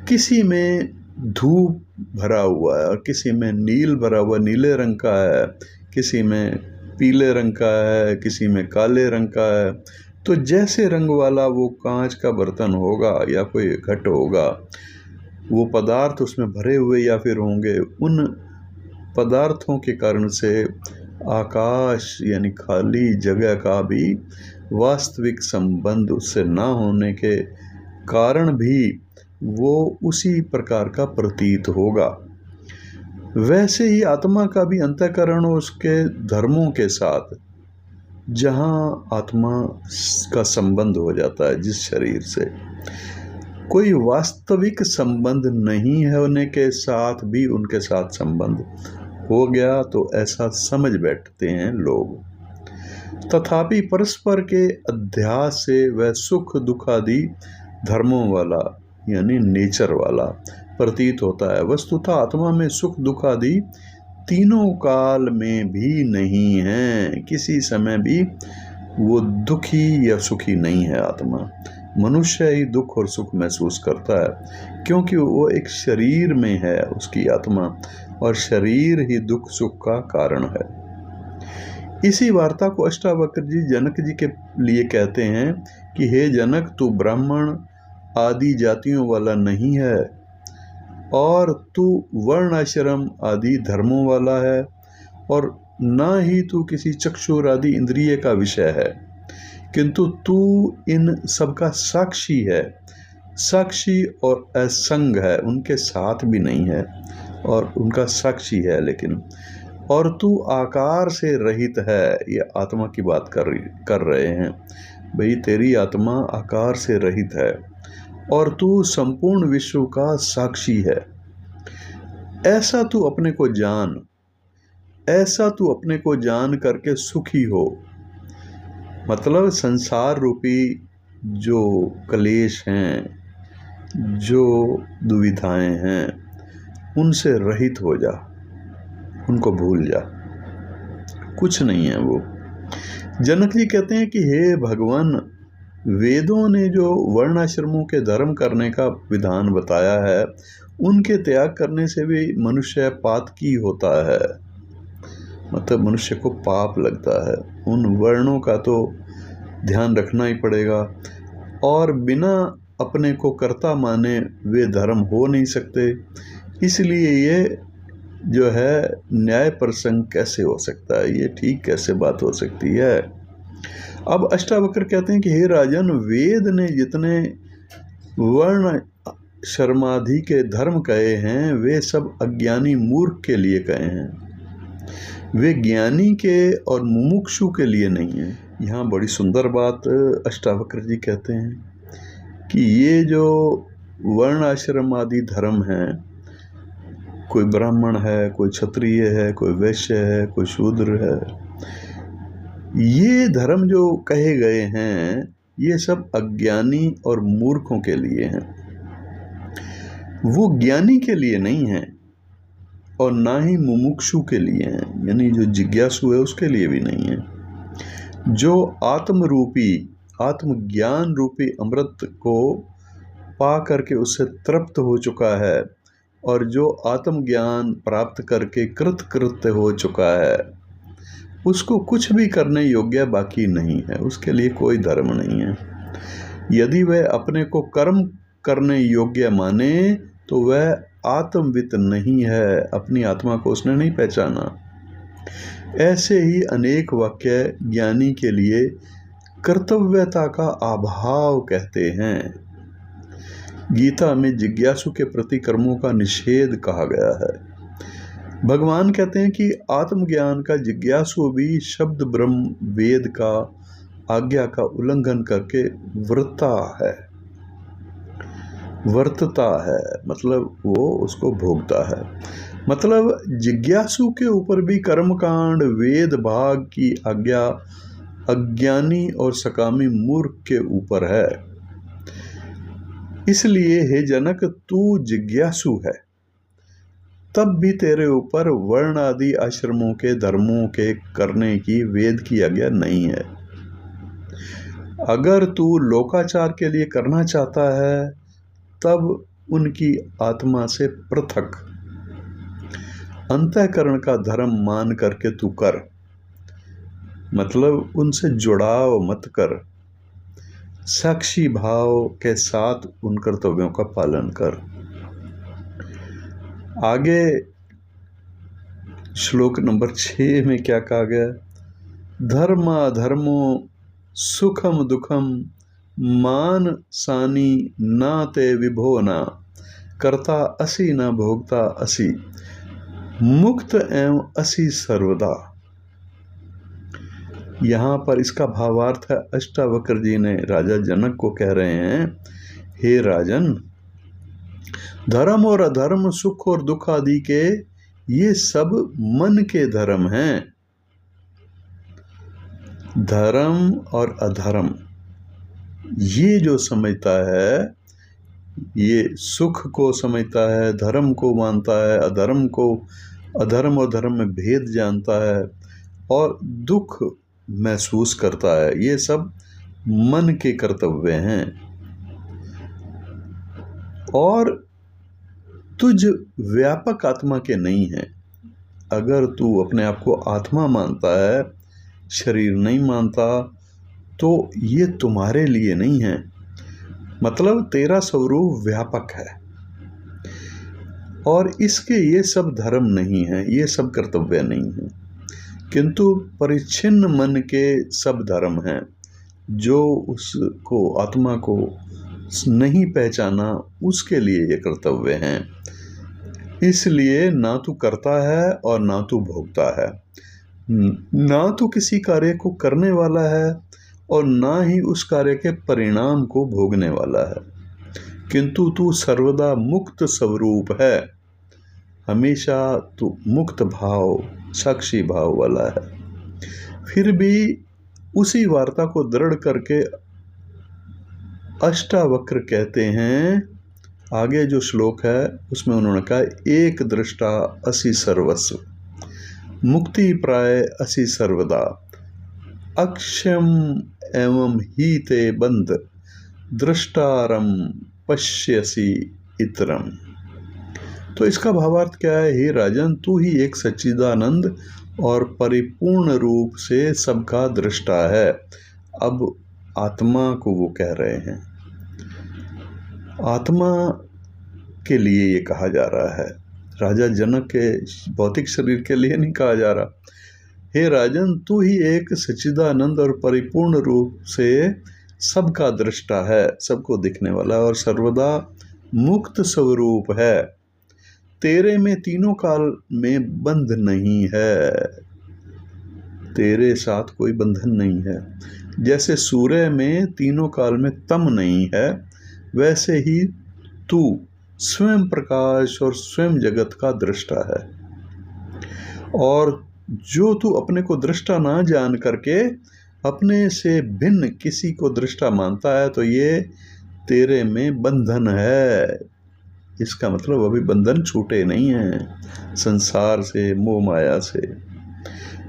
किसी में धूप भरा हुआ है और किसी में नील भरा हुआ नीले रंग का है, किसी में पीले रंग का है, किसी में काले रंग का है। तो जैसे रंग वाला वो कांच का बर्तन होगा या कोई घट होगा, वो पदार्थ उसमें भरे हुए या फिर होंगे, उन पदार्थों के कारण से आकाश यानी खाली जगह का भी वास्तविक संबंध उससे ना होने के कारण भी वो उसी प्रकार का प्रतीत होगा। वैसे ही आत्मा का भी अंतःकरण और उसके धर्मों के साथ, जहाँ आत्मा का संबंध हो जाता है जिस शरीर से, कोई वास्तविक संबंध नहीं है होने के साथ भी उनके साथ संबंध हो गया, तो ऐसा समझ बैठते हैं लोग। तथापि परस्पर के अध्यास से वह सुख दुख आदि धर्मों वाला यानी नेचर वाला प्रतीत होता है। वस्तुतः आत्मा में सुख दुख आदि तीनों काल में भी नहीं है, किसी समय भी वो दुखी या सुखी नहीं है। आत्मा मनुष्य ही दुख और सुख महसूस करता है, क्योंकि वो एक शरीर में है उसकी आत्मा, और शरीर ही दुख सुख का कारण है। इसी वार्ता को अष्टावक्र जी जनक जी के लिए कहते हैं कि हे जनक, तू ब्राह्मण आदि जातियों वाला नहीं है और तू वर्ण आश्रम आदि धर्मों वाला है, और ना ही तू किसी चक्षुर आदि इंद्रिय का विषय है, किंतु तू इन सब का साक्षी है। साक्षी और असंग है, उनके साथ भी नहीं है और उनका साक्षी है लेकिन। और तू आकार से रहित है, ये आत्मा की बात कर रहे हैं भाई, तेरी आत्मा आकार से रहित है और तू संपूर्ण विश्व का साक्षी है। ऐसा तू अपने को जान, ऐसा तू अपने को जान करके सुखी हो। मतलब संसार रूपी जो क्लेश हैं, जो दुविधाएं हैं, उनसे रहित हो जा, उनको भूल जा, कुछ नहीं है वो। जनक जी कहते हैं कि हे भगवान, वेदों ने जो वर्णाश्रमों के धर्म करने का विधान बताया है, उनके त्याग करने से भी मनुष्य पातकी होता है, मतलब मनुष्य को पाप लगता है। उन वर्णों का तो ध्यान रखना ही पड़ेगा, और बिना अपने को कर्ता माने वे धर्म हो नहीं सकते। इसलिए ये जो है न्याय प्रसंग कैसे हो सकता है, ये ठीक कैसे बात हो सकती है। अब अष्टावक्र कहते हैं कि हे राजन, वेद ने जितने वर्ण शर्मादि के धर्म कहे हैं, वे सब अज्ञानी मूर्ख के लिए कहे हैं, वे ज्ञानी के और मुमुक्षु के लिए नहीं है। यहाँ बड़ी सुंदर बात अष्टावक्र जी कहते हैं कि ये जो वर्ण आश्रम आदि धर्म हैं, कोई ब्राह्मण है, कोई क्षत्रिय है, कोई वैश्य है, कोई शूद्र है, ये धर्म जो कहे गए हैं, ये सब अज्ञानी और मूर्खों के लिए हैं। वो ज्ञानी के लिए नहीं है और ना ही मुमुक्षु के लिए हैं, यानी जो जिज्ञासु है उसके लिए भी नहीं है। जो आत्मरूपी, आत्मज्ञान रूपी अमृत को पा करके उससे तृप्त हो चुका है, और जो आत्मज्ञान प्राप्त करके कृतकृत्य हो चुका है, उसको कुछ भी करने योग्य बाकी नहीं है, उसके लिए कोई धर्म नहीं है। यदि वह अपने को कर्म करने योग्य माने तो वह आत्मवित नहीं है, अपनी आत्मा को उसने नहीं पहचाना। ऐसे ही अनेक वाक्य ज्ञानी के लिए कर्तव्यता का अभाव कहते हैं। गीता में जिज्ञासु के प्रति कर्मों का निषेध कहा गया है। भगवान कहते हैं कि आत्मज्ञान का जिज्ञासु भी शब्द ब्रह्म वेद का आज्ञा का उल्लंघन करके वर्तता है, मतलब वो उसको भोगता है। मतलब जिज्ञासु के ऊपर भी कर्मकांड वेद भाग की आज्ञा अज्ञानी और सकामी मूर्ख के ऊपर है। इसलिए हे जनक, तू जिज्ञासु है, तब भी तेरे ऊपर वर्ण आदि आश्रमों के धर्मों के करने की वेद की आज्ञा नहीं है। अगर तू लोकाचार के लिए करना चाहता है तब उनकी आत्मा से पृथक अंतःकरण का धर्म मान करके तू कर, मतलब उनसे जुड़ाव मत कर, साक्षी भाव के साथ उन कर्तव्यों का पालन कर। आगे श्लोक नंबर 6 में क्या कहा गया? धर्मा धर्मो सुखम दुखम मान सानी ना ते विभो ना, करता असि न भोगता असि, मुक्त एवं असि सर्वदा। यहाँ पर इसका भावार्थ है, अष्टावक्र जी ने राजा जनक को कह रहे हैं, हे राजन, धर्म और अधर्म, सुख और दुख आदि के ये सब मन के धर्म हैं। धर्म और अधर्म ये जो समझता है, ये सुख को समझता है, धर्म को मानता है, अधर्म और धर्म में भेद जानता है और दुख महसूस करता है, ये सब मन के कर्तव्य हैं। और तुझ व्यापक आत्मा के नहीं है। अगर तू अपने आप को आत्मा मानता है, शरीर नहीं मानता, तो ये तुम्हारे लिए नहीं है। मतलब तेरा स्वरूप व्यापक है और इसके ये सब धर्म नहीं है, ये सब कर्तव्य नहीं है, किंतु परिच्छिन्न मन के सब धर्म हैं। जो उसको आत्मा को नहीं पहचाना, उसके लिए ये कर्तव्य हैं। इसलिए ना तू करता है और ना तू भोगता है, ना तू किसी कार्य को करने वाला है और ना ही उस कार्य के परिणाम को भोगने वाला है, किंतु तू सर्वदा मुक्त स्वरूप है। हमेशा तू मुक्त भाव, साक्षी भाव वाला है। फिर भी उसी वार्ता को दृढ़ करके अष्टावक्र कहते हैं, आगे जो श्लोक है उसमें उन्होंने कहा, एक दृष्टा असि सर्वस्व, मुक्ति प्राय असि सर्वदा, अक्षम एवं ही ते बंध, दृष्टारम पश्यसि इतरम। तो इसका भावार्थ क्या है? हे राजन, तू ही एक सच्चिदानंद और परिपूर्ण रूप से सबका दृष्टा है। अब आत्मा को वो कह रहे हैं, आत्मा के लिए ये कहा जा रहा है, राजा जनक के भौतिक शरीर के लिए नहीं कहा जा रहा। हे राजन, तू ही एक सच्चिदानंद और परिपूर्ण रूप से सबका दृष्टा है, सबको दिखने वाला और सर्वदा मुक्त स्वरूप है। तेरे में तीनों काल में बंध नहीं है, तेरे साथ कोई बंधन नहीं है। जैसे सूर्य में तीनों काल में तम नहीं है, वैसे ही तू स्वयं प्रकाश और स्वयं जगत का दृष्टा है। और जो तू अपने को दृष्टा ना जान करके अपने से भिन्न किसी को दृष्टा मानता है, तो ये तेरे में बंधन है। इसका मतलब अभी बंधन छूटे नहीं हैं संसार से, मोह माया से।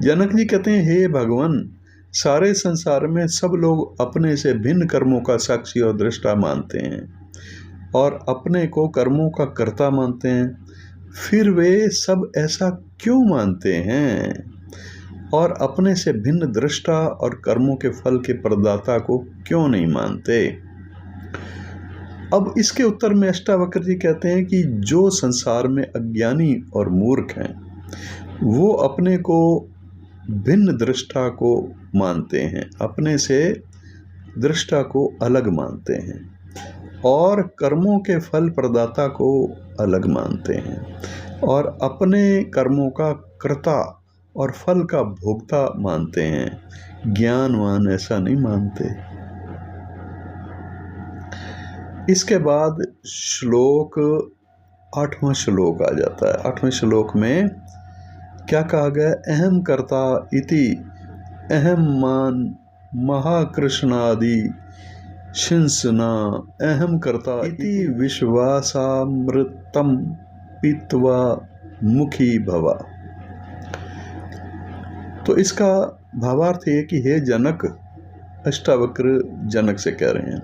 जनक जी कहते हैं, हे भगवान, सारे संसार में सब लोग अपने से भिन्न कर्मों का साक्षी और दृष्टा मानते हैं और अपने को कर्मों का कर्ता मानते हैं। फिर वे सब ऐसा क्यों मानते हैं और अपने से भिन्न दृष्टा और कर्मों के फल के प्रदाता को क्यों नहीं मानते? अब इसके उत्तर में अष्टावक्र जी कहते हैं कि जो संसार में अज्ञानी और मूर्ख हैं, वो अपने को भिन्न दृष्टा को मानते हैं, अपने से दृष्टा को अलग मानते हैं और कर्मों के फल प्रदाता को अलग मानते हैं। और अपने कर्मों का कर्ता और फल का भोक्ता मानते हैं। ज्ञानवान ऐसा नहीं मानते। इसके बाद श्लोक 8वां श्लोक आ जाता है। 8वें श्लोक में क्या कहा गया? अहम कर्ता इति अहम मान महाकृष्णादि शिंसना अहम कर्ता इति विश्वासामृतम पीत्वा मुखी भवा। तो इसका भावार्थ है कि हे जनक, अष्टावक्र जनक से कह रहे हैं,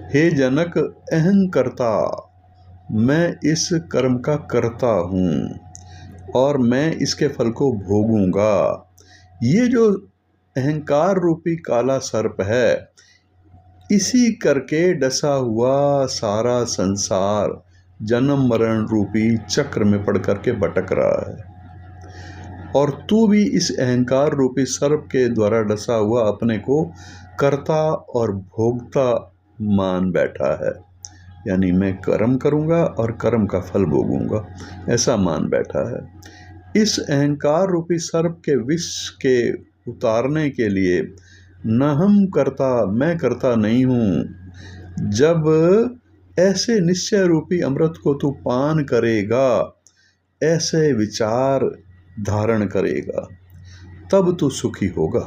हे जनक, अहंकर्ता, मैं इस कर्म का कर्ता हूँ और मैं इसके फल को भोगूंगा। ये जो अहंकार रूपी काला सर्प है, इसी करके डसा हुआ सारा संसार जन्म मरण रूपी चक्र में पड़ करके भटक रहा है। और तू भी इस अहंकार रूपी सर्प के द्वारा डसा हुआ अपने को कर्ता और भोक्ता मान बैठा है। यानी मैं कर्म करूंगा और कर्म का फल भोगूंगा, ऐसा मान बैठा है। इस अहंकार रूपी सर्प के विष के उतारने के लिए न हम करता, मैं करता नहीं हूँ। जब ऐसे निश्चय रूपी अमृत को तू पान करेगा, ऐसे विचार धारण करेगा, तब तू सुखी होगा।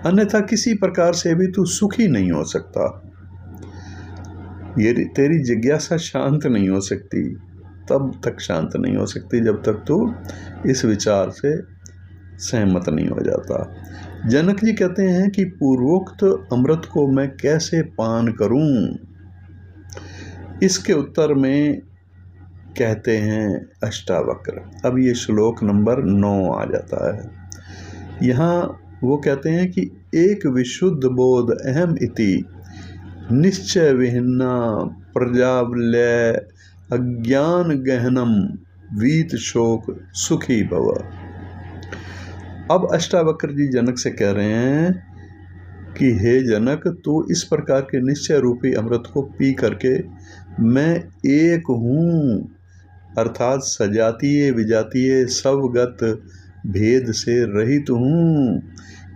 अन्यथा किसी प्रकार से भी तू सुखी नहीं हो सकता। ये तेरी जिज्ञासा शांत नहीं हो सकती, तब तक शांत नहीं हो सकती जब तक तू इस विचार से सहमत नहीं हो जाता। जनक जी कहते हैं कि पूर्वोक्त अमृत को मैं कैसे पान करूं? इसके उत्तर में कहते हैं अष्टावक्र। अब ये श्लोक नंबर 9 आ जाता है। यहाँ वो कहते हैं कि एक विशुद्ध बोध अहम इति निश्चय विहिन्ना प्रजावलय अज्ञान गहनम वीत शोक सुखी भव। अब अष्टावक्र जी जनक से कह रहे हैं कि हे जनक, तू इस प्रकार के निश्चय रूपी अमृत को पी करके मैं एक हूँ, अर्थात सजातीय विजातीय सबगत भेद से रहित हूँ।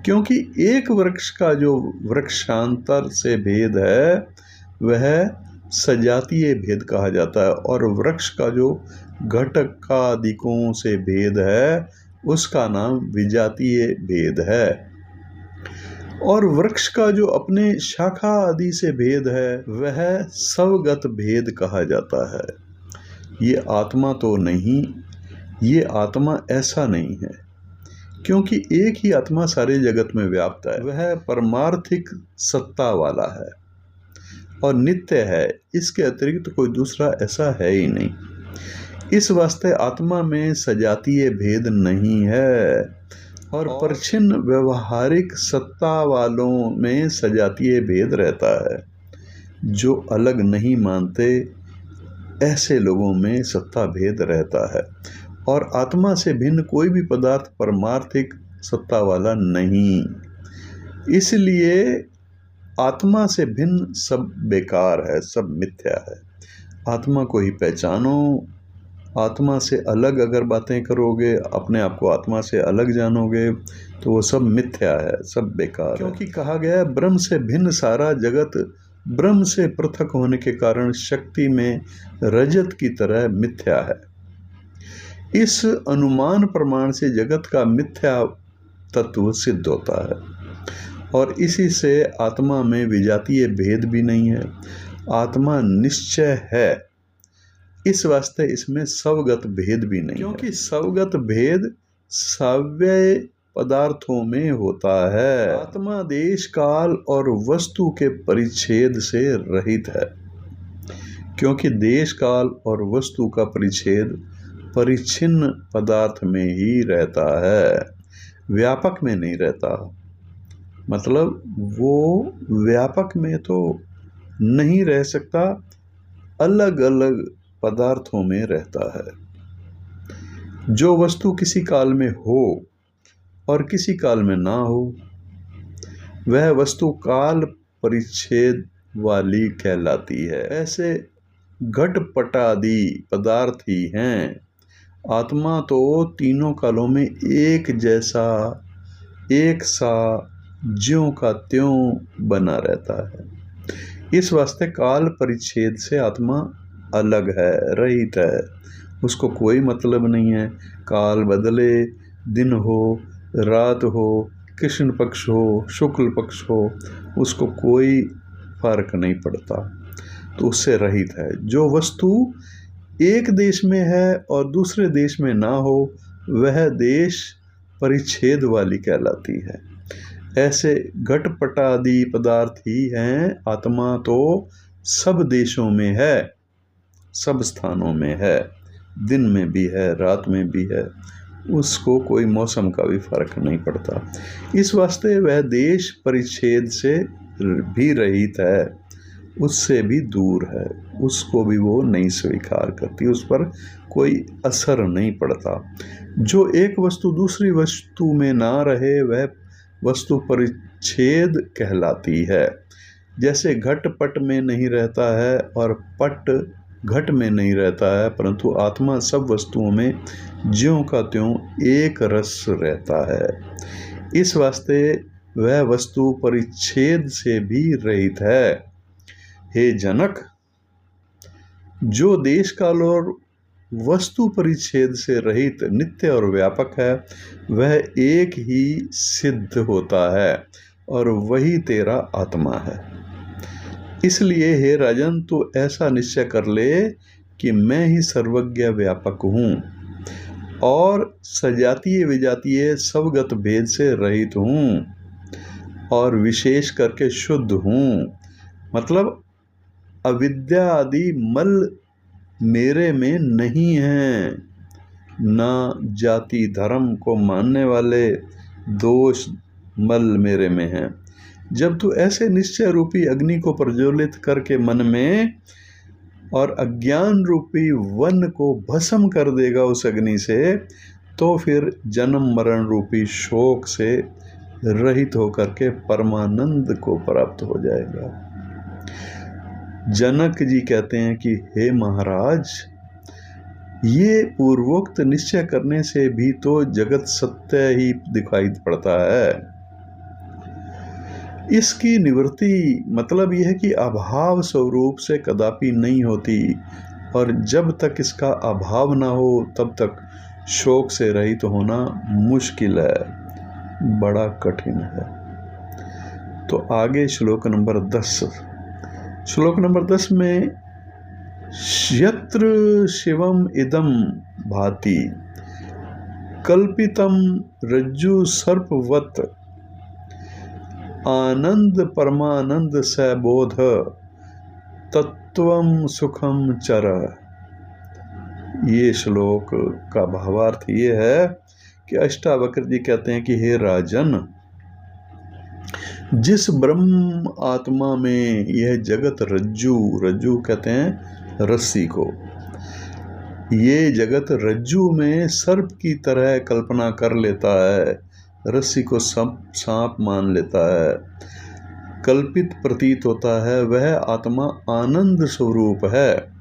क्योंकि एक वृक्ष का जो वृक्षांतर से भेद है वह सजातीय भेद कहा जाता है, और वृक्ष का जो घटकादिकों से भेद है उसका नाम विजातीय भेद है। और वृक्ष का जो अपने शाखा आदि से भेद है वह स्वगत भेद कहा जाता है। ये आत्मा तो नहीं, ये आत्मा ऐसा नहीं है, क्योंकि एक ही आत्मा सारे जगत में व्याप्त है। वह परमार्थिक सत्ता वाला है और नित्य है, इसके अतिरिक्त कोई दूसरा ऐसा है ही नहीं। इस वास्ते आत्मा में सजातीय भेद नहीं है, और परिच्छिन्न व्यवहारिक सत्ता वालों में सजातीय भेद रहता है। जो अलग नहीं मानते ऐसे लोगों में सत्ता भेद रहता है, और आत्मा से भिन्न कोई भी पदार्थ परमार्थिक सत्ता वाला नहीं। इसलिए आत्मा से भिन्न सब बेकार है, सब मिथ्या है। आत्मा को ही पहचानो। आत्मा से अलग अगर बातें करोगे, अपने आप को आत्मा से अलग जानोगे, तो वो सब मिथ्या है, सब बेकार। क्योंकि कहा गया है ब्रह्म से भिन्न सारा जगत ब्रह्म से पृथक होने के कारण शक्ति में रजत की तरह मिथ्या है। इस अनुमान प्रमाण से जगत का मिथ्या तत्व सिद्ध होता है, और इसी से आत्मा में विजातीय भेद भी नहीं है। आत्मा निश्चय है, इस वास्ते इसमें स्वगत भेद भी नहीं, क्योंकि स्वगत भेद सव्यय पदार्थों में होता है। आत्मा देश काल और वस्तु के परिच्छेद से रहित है, क्योंकि देश काल और वस्तु का परिच्छेद परिच्छिन्न पदार्थ में ही रहता है, व्यापक में नहीं रहता। मतलब वो व्यापक में तो नहीं रह सकता, अलग अलग पदार्थों में रहता है। जो वस्तु किसी काल में हो और किसी काल में ना हो, वह वस्तु काल परिच्छेद वाली कहलाती है। ऐसे घटपटादि पदार्थ ही हैं आत्मा तो तीनों कालों में एक जैसा, एक सा, ज्यों का त्यों बना रहता है। इस वास्ते काल परिच्छेद से आत्मा अलग है, रहित है। उसको कोई मतलब नहीं है। काल बदले, दिन हो, रात हो, कृष्ण पक्ष हो, शुक्ल पक्ष हो, उसको कोई फर्क नहीं पड़ता। तो उससे रहित है। जो वस्तु एक देश में है और दूसरे देश में ना हो, वह देश परिच्छेद वाली कहलाती है। ऐसे घटपट आदि पदार्थ ही हैं। आत्मा तो सब देशों में है, सब स्थानों में है, दिन में भी है, रात में भी है। उसको कोई मौसम का भी फर्क नहीं पड़ता। इस वास्ते वह देश परिच्छेद से भी रहित है, उससे भी दूर है। उसको भी वो नहीं स्वीकार करती, उस पर कोई असर नहीं पड़ता। जो एक वस्तु दूसरी वस्तु में ना रहे, वह वस्तु परिच्छेद कहलाती है। जैसे घट पट में नहीं रहता है और पट घट में नहीं रहता है, परंतु आत्मा सब वस्तुओं में ज्यों का त्यों एक रस रहता है। इस वास्ते वह वस्तु परिच्छेद से भी रहित है। हे जनक, जो देश काल और वस्तु परिच्छेद से रहित नित्य और व्यापक है, वह एक ही सिद्ध होता है और वही तेरा आत्मा है। इसलिए हे राजन, तू ऐसा निश्चय कर ले कि मैं ही सर्वज्ञ व्यापक हूँ और सजातीय विजातीय सबगत भेद से रहित हूँ और विशेष करके शुद्ध हूँ। मतलब अविद्या आदि मल मेरे में नहीं है, ना जाति धर्म को मानने वाले दोष मल मेरे में है। जब तू ऐसे निश्चय रूपी अग्नि को प्रज्वलित करके मन में और अज्ञान रूपी वन को भस्म कर देगा उस अग्नि से, तो फिर जन्म मरण रूपी शोक से रहित होकर के परमानंद को प्राप्त हो जाएगा। जनक जी कहते हैं कि हे महाराज, ये पूर्वोक्त निश्चय करने से भी तो जगत सत्य ही दिखाई पड़ता है। इसकी निवृत्ति मतलब यह है कि अभाव स्वरूप से कदापि नहीं होती, और जब तक इसका अभाव ना हो तब तक शोक से रहित होना मुश्किल है, बड़ा कठिन है। तो आगे श्लोक नंबर 10। श्लोक नंबर 10 में यत्र शिवम इदम भाति कल्पितम रज्जु सर्पवत आनंद परमानंद सबोध तत्वम सुखम चर। ये श्लोक का भावार्थ ये है कि अष्टावक्र जी कहते हैं कि हे राजन, जिस ब्रह्म आत्मा में यह जगत रज्जु, रज्जु कहते हैं रस्सी को, ये जगत रज्जु में सर्प की तरह कल्पना कर लेता है, रस्सी को सांप मान लेता है, कल्पित प्रतीत होता है, वह आत्मा आनंद स्वरूप है।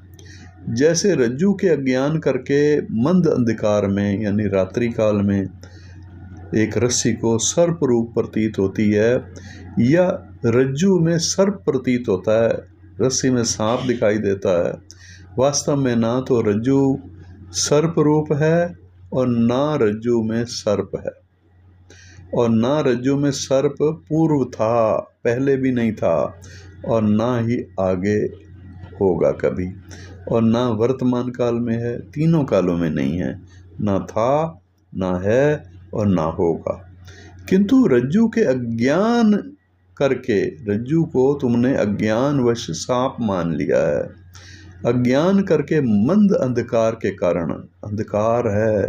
जैसे रज्जु के अज्ञान करके मंद अंधकार में यानी रात्रि काल में एक रस्सी को सर्प रूप प्रतीत होती है, या रज्जु में सर्प प्रतीत होता है, रस्सी में सांप दिखाई देता है। वास्तव में ना तो रज्जु सर्प रूप है और ना रज्जु में सर्प है, और ना रज्जु में सर्प पूर्व था, पहले भी नहीं था, और ना ही आगे होगा कभी, और ना वर्तमान काल में है, तीनों कालों में नहीं है, ना था, ना है और ना होगा। किंतु रज्जु के अज्ञान करके, रज्जु को तुमने अज्ञानवश सांप मान लिया है, अज्ञान करके मंद अंधकार के कारण, अंधकार है,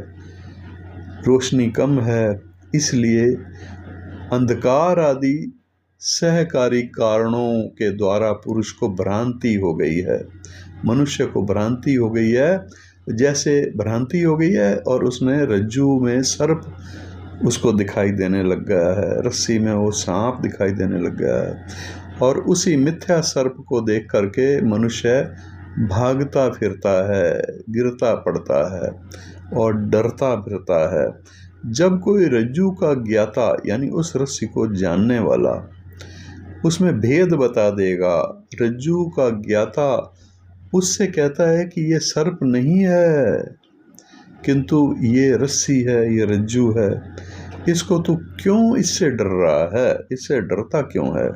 रोशनी कम है, इसलिए अंधकार आदि सहकारी कारणों के द्वारा पुरुष को भ्रांति हो गई है, मनुष्य को भ्रांति हो गई है। जैसे भ्रांति हो गई है और उसने रज्जु में सर्प उसको दिखाई देने लग गया है, रस्सी में वो सांप दिखाई देने लग गया है, और उसी मिथ्या सर्प को देख करके मनुष्य भागता फिरता है, गिरता पड़ता है, और डरता फिरता है। जब कोई रज्जू का ज्ञाता यानी उस रस्सी को जानने वाला उसमें भेद बता देगा, रज्जू का ज्ञाता उससे कहता है कि ये सर्प नहीं है किंतु ये रस्सी है, ये रज्जू है, इसको तू क्यों इससे डर रहा है, इससे डरता क्यों है,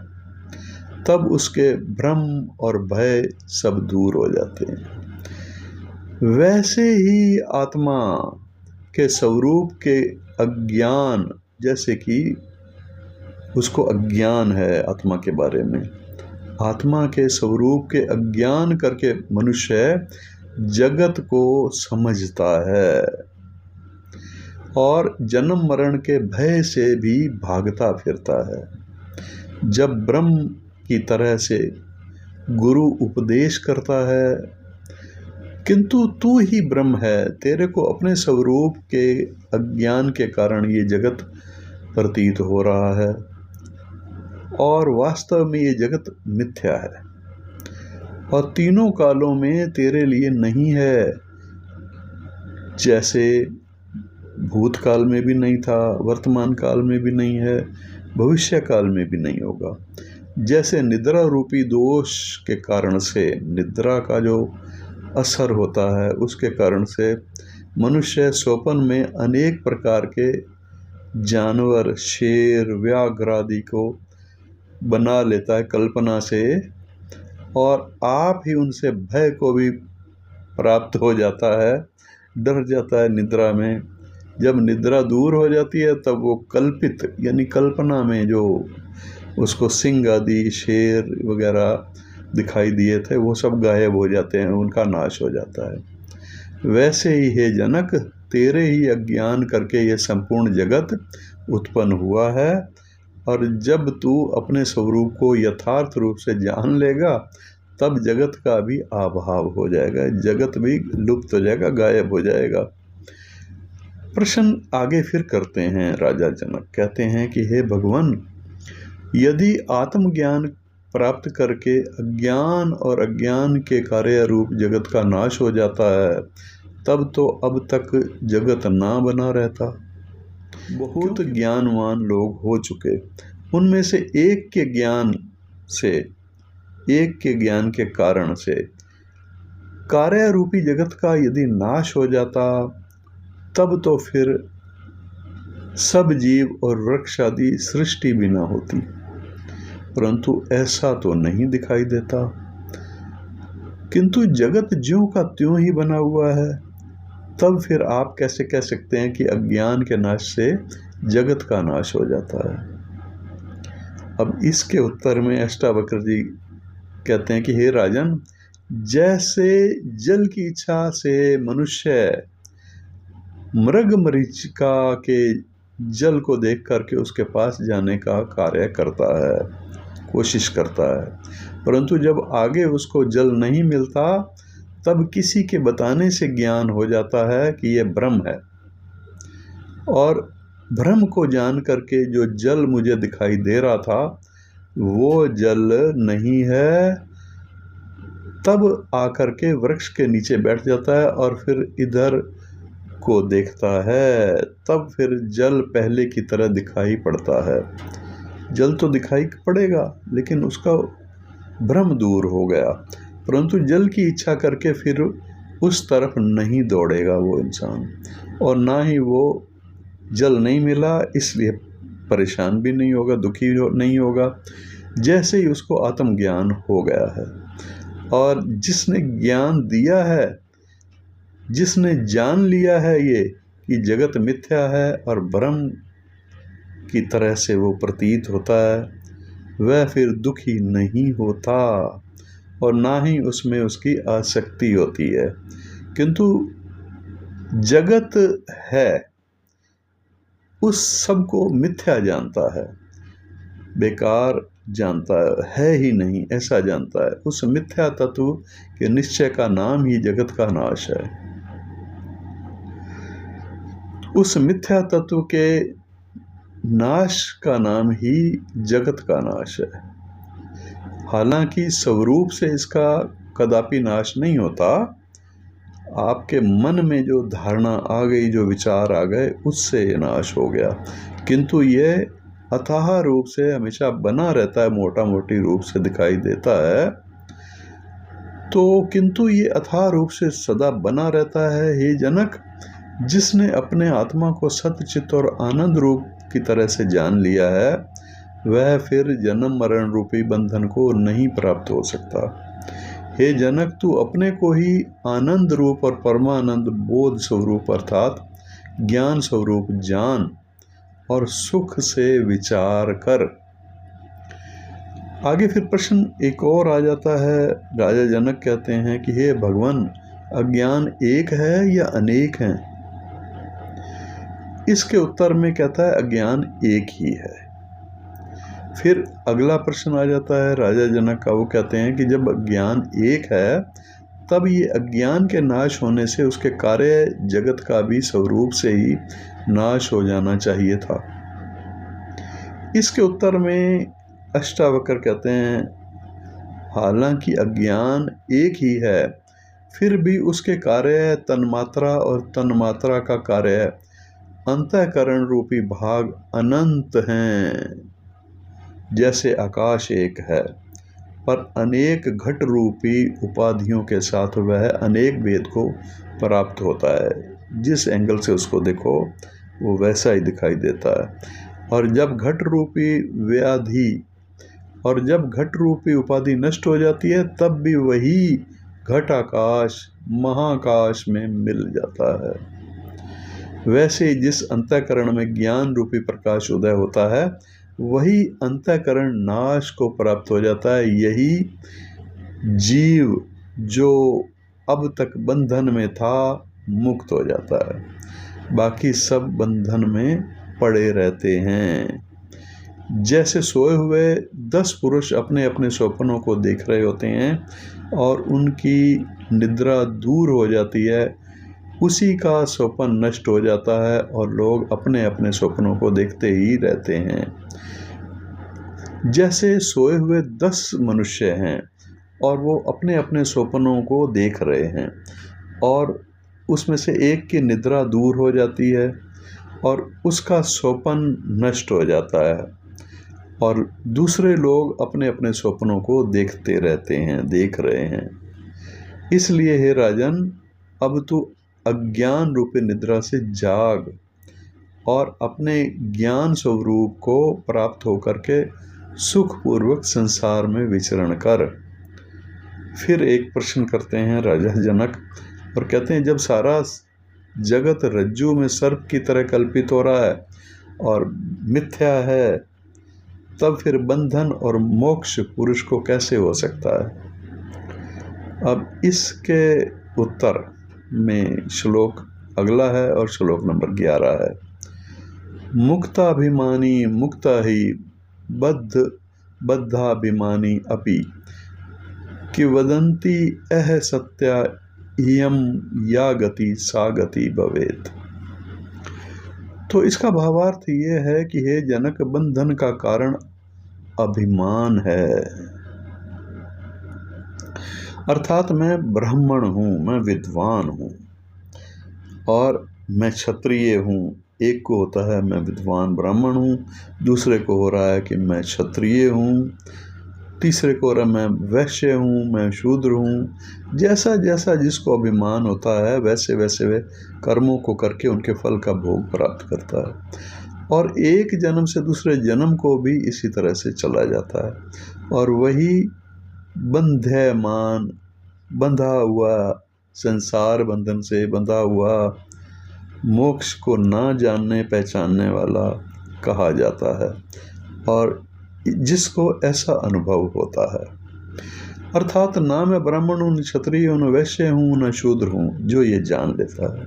तब उसके भ्रम और भय सब दूर हो जाते हैं। वैसे ही आत्मा के स्वरूप के अज्ञान, जैसे कि उसको अज्ञान है आत्मा के बारे में, आत्मा के स्वरूप के अज्ञान करके मनुष्य जगत को समझता है और जन्म मरण के भय से भी भागता फिरता है। जब ब्रह्म की तरह से गुरु उपदेश करता है, किंतु तू ही ब्रह्म है, तेरे को अपने स्वरूप के अज्ञान के कारण ये जगत प्रतीत हो रहा है और वास्तव में ये जगत मिथ्या है और तीनों कालों में तेरे लिए नहीं है। जैसे भूतकाल में भी नहीं था, वर्तमान काल में भी नहीं है, भविष्य काल में भी नहीं होगा। जैसे निद्रा रूपी दोष के कारण से, निद्रा का जो असर होता है उसके कारण से मनुष्य स्वप्न में अनेक प्रकार के जानवर, शेर, व्याघ्र आदि को बना लेता है कल्पना से और आप ही उनसे भय को भी प्राप्त हो जाता है, डर जाता है निद्रा में। जब निद्रा दूर हो जाती है तब वो कल्पित यानी कल्पना में जो उसको सिंह आदि, शेर वगैरह दिखाई दिए थे वो सब गायब हो जाते हैं, उनका नाश हो जाता है। वैसे ही हे जनक, तेरे ही अज्ञान करके ये संपूर्ण जगत उत्पन्न हुआ है और जब तू अपने स्वरूप को यथार्थ रूप से जान लेगा तब जगत का भी अभाव हो जाएगा, जगत भी लुप्त हो जाएगा, गायब हो जाएगा। प्रश्न आगे फिर करते हैं राजा जनक, कहते हैं कि हे भगवान, यदि आत्मज्ञान प्राप्त करके अज्ञान और अज्ञान के कार्य रूप जगत का नाश हो जाता है तब तो अब तक जगत ना बना रहता। बहुत ज्ञानवान लोग हो चुके, उनमें से एक के ज्ञान के कारण से कार्य रूपी जगत का यदि नाश हो जाता तब तो फिर सब जीव और वृक्ष आदि सृष्टि भी ना होती, परंतु ऐसा तो नहीं दिखाई देता। किंतु जगत ज्यों का त्यों ही बना हुआ है, तब फिर आप कैसे कह सकते हैं कि अज्ञान के नाश से जगत का नाश हो जाता है। अब इसके उत्तर में अष्टावक्र जी कहते हैं कि हे राजन, जैसे जल की इच्छा से मनुष्य मृग मरीचिका के जल को देख करके उसके पास जाने का कार्य करता है, कोशिश करता है, परंतु जब आगे उसको जल नहीं मिलता तब किसी के बताने से ज्ञान हो जाता है कि यह ब्रह्म है और ब्रह्म को जान करके जो जल मुझे दिखाई दे रहा था वो जल नहीं है, तब आकर के वृक्ष के नीचे बैठ जाता है और फिर इधर को देखता है, तब फिर जल पहले की तरह दिखाई पड़ता है। जल तो दिखाई पड़ेगा लेकिन उसका भ्रम दूर हो गया, परंतु जल की इच्छा करके फिर उस तरफ नहीं दौड़ेगा वो इंसान, और ना ही वो जल नहीं मिला इसलिए परेशान भी नहीं होगा, दुखी नहीं होगा। जैसे ही उसको आत्मज्ञान हो गया है और जिसने ज्ञान दिया है, जिसने जान लिया है ये कि जगत मिथ्या है और ब्रह्म की तरह से वो प्रतीत होता है, वह फिर दुखी नहीं होता और ना ही उसमें उसकी आसक्ति होती है। किंतु जगत है उस सब को मिथ्या जानता है, बेकार जानता है ही नहीं ऐसा जानता है। उस मिथ्या तत्व के निश्चय का नाम ही जगत का नाश है। उस मिथ्या तत्व के नाश का नाम ही जगत का नाश है। हालांकि स्वरूप से इसका कदापि नाश नहीं होता, आपके मन में जो धारणा आ गई, जो विचार आ गए, उससे ये नाश हो गया। किंतु ये अथाह रूप से हमेशा बना रहता है, मोटा मोटी रूप से दिखाई देता है, तो किंतु ये अथाह रूप से सदा बना रहता है। हे जनक, जिसने अपने आत्मा को सत्यचित और आनंद रूप की तरह से जान लिया है, वह फिर जन्म मरण रूपी बंधन को नहीं प्राप्त हो सकता। हे जनक, तू अपने को ही आनंद रूप और परमानंद बोध स्वरूप अर्थात ज्ञान स्वरूप जान और सुख से विचार कर। आगे फिर प्रश्न एक और आ जाता है। राजा जनक कहते हैं कि हे भगवान, अज्ञान एक है या अनेक हैं? इसके उत्तर में कहता है अज्ञान एक ही है। फिर अगला प्रश्न आ जाता है राजा जनक का। वो कहते हैं कि जब अज्ञान एक है, तब ये अज्ञान के नाश होने से उसके कार्य जगत का भी स्वरूप से ही नाश हो जाना चाहिए था। इसके उत्तर में अष्टावक्र कहते हैं, हालांकि अज्ञान एक ही है, फिर भी उसके कार्य तन्मात्रा और तन्मात्रा का कार्य अंतःकरण रूपी भाग अनंत हैं। जैसे आकाश एक है, पर अनेक घट रूपी उपाधियों के साथ वह अनेक भेद को प्राप्त होता है। जिस एंगल से उसको देखो वो वैसा ही दिखाई देता है। और जब घट रूपी उपाधि नष्ट हो जाती है, तब भी वही घट आकाश महाकाश में मिल जाता है। वैसे जिस अंतःकरण में ज्ञान रूपी प्रकाश उदय होता है, वही अंतःकरण नाश को प्राप्त हो जाता है। यही जीव जो अब तक बंधन में था, मुक्त हो जाता है। बाकी सब बंधन में पड़े रहते हैं। जैसे सोए हुए 10 पुरुष अपने अपने स्वप्नों को देख रहे होते हैं और उनकी निद्रा दूर हो जाती है, उसी का स्वप्न नष्ट हो जाता है और लोग अपने अपने स्वप्नों को देखते ही रहते हैं। जैसे सोए हुए 10 मनुष्य हैं और वो अपने अपने स्वप्नों को देख रहे हैं, और उसमें से एक की निद्रा दूर हो जाती है और उसका स्वप्न नष्ट हो जाता है, और दूसरे लोग अपने अपने स्वप्नों को देखते रहते हैं, देख रहे हैं। इसलिए हे राजन, अब तू अज्ञान रूपी निद्रा से जाग और अपने ज्ञान स्वरूप को प्राप्त होकर के सुखपूर्वक संसार में विचरण कर। फिर एक प्रश्न करते हैं राजा जनक और कहते हैं, जब सारा जगत रज्जू में सर्प की तरह कल्पित हो रहा है और मिथ्या है, तब फिर बंधन और मोक्ष पुरुष को कैसे हो सकता है? अब इसके उत्तर में श्लोक अगला है और श्लोक नंबर 11 है। मुक्ताभिमानी मुक्ता ही बद्धाभिमानी अपि कि वदन्ति अह सत्या इयम या गति सा गति भवेत्। तो इसका भावार्थ ये है कि हे जनक, बंधन का कारण अभिमान है। अर्थात मैं ब्राह्मण हूँ, मैं विद्वान हूँ और मैं क्षत्रिय हूँ। एक को होता है मैं विद्वान ब्राह्मण हूँ, दूसरे को हो रहा है कि मैं क्षत्रिय हूँ, तीसरे को हो रहा है मैं वैश्य हूँ, मैं शूद्र हूँ। जैसा जैसा जिसको अभिमान होता है, वैसे वैसे वे कर्मों को करके उनके फल का भोग प्राप्त करता है, और एक जन्म से दूसरे जन्म को भी इसी तरह से चला जाता है। और वही बंध्यमान, बंधा हुआ, संसार बंधन से बंधा हुआ, मोक्ष को ना जानने पहचानने वाला कहा जाता है, और जिसको ऐसा अनुभव होता है। अर्थात ना मैं ब्राह्मण हूँ, न क्षत्रिय हूँ, न वैश्य हूँ, न शूद्र हूँ, जो ये जान लेता है।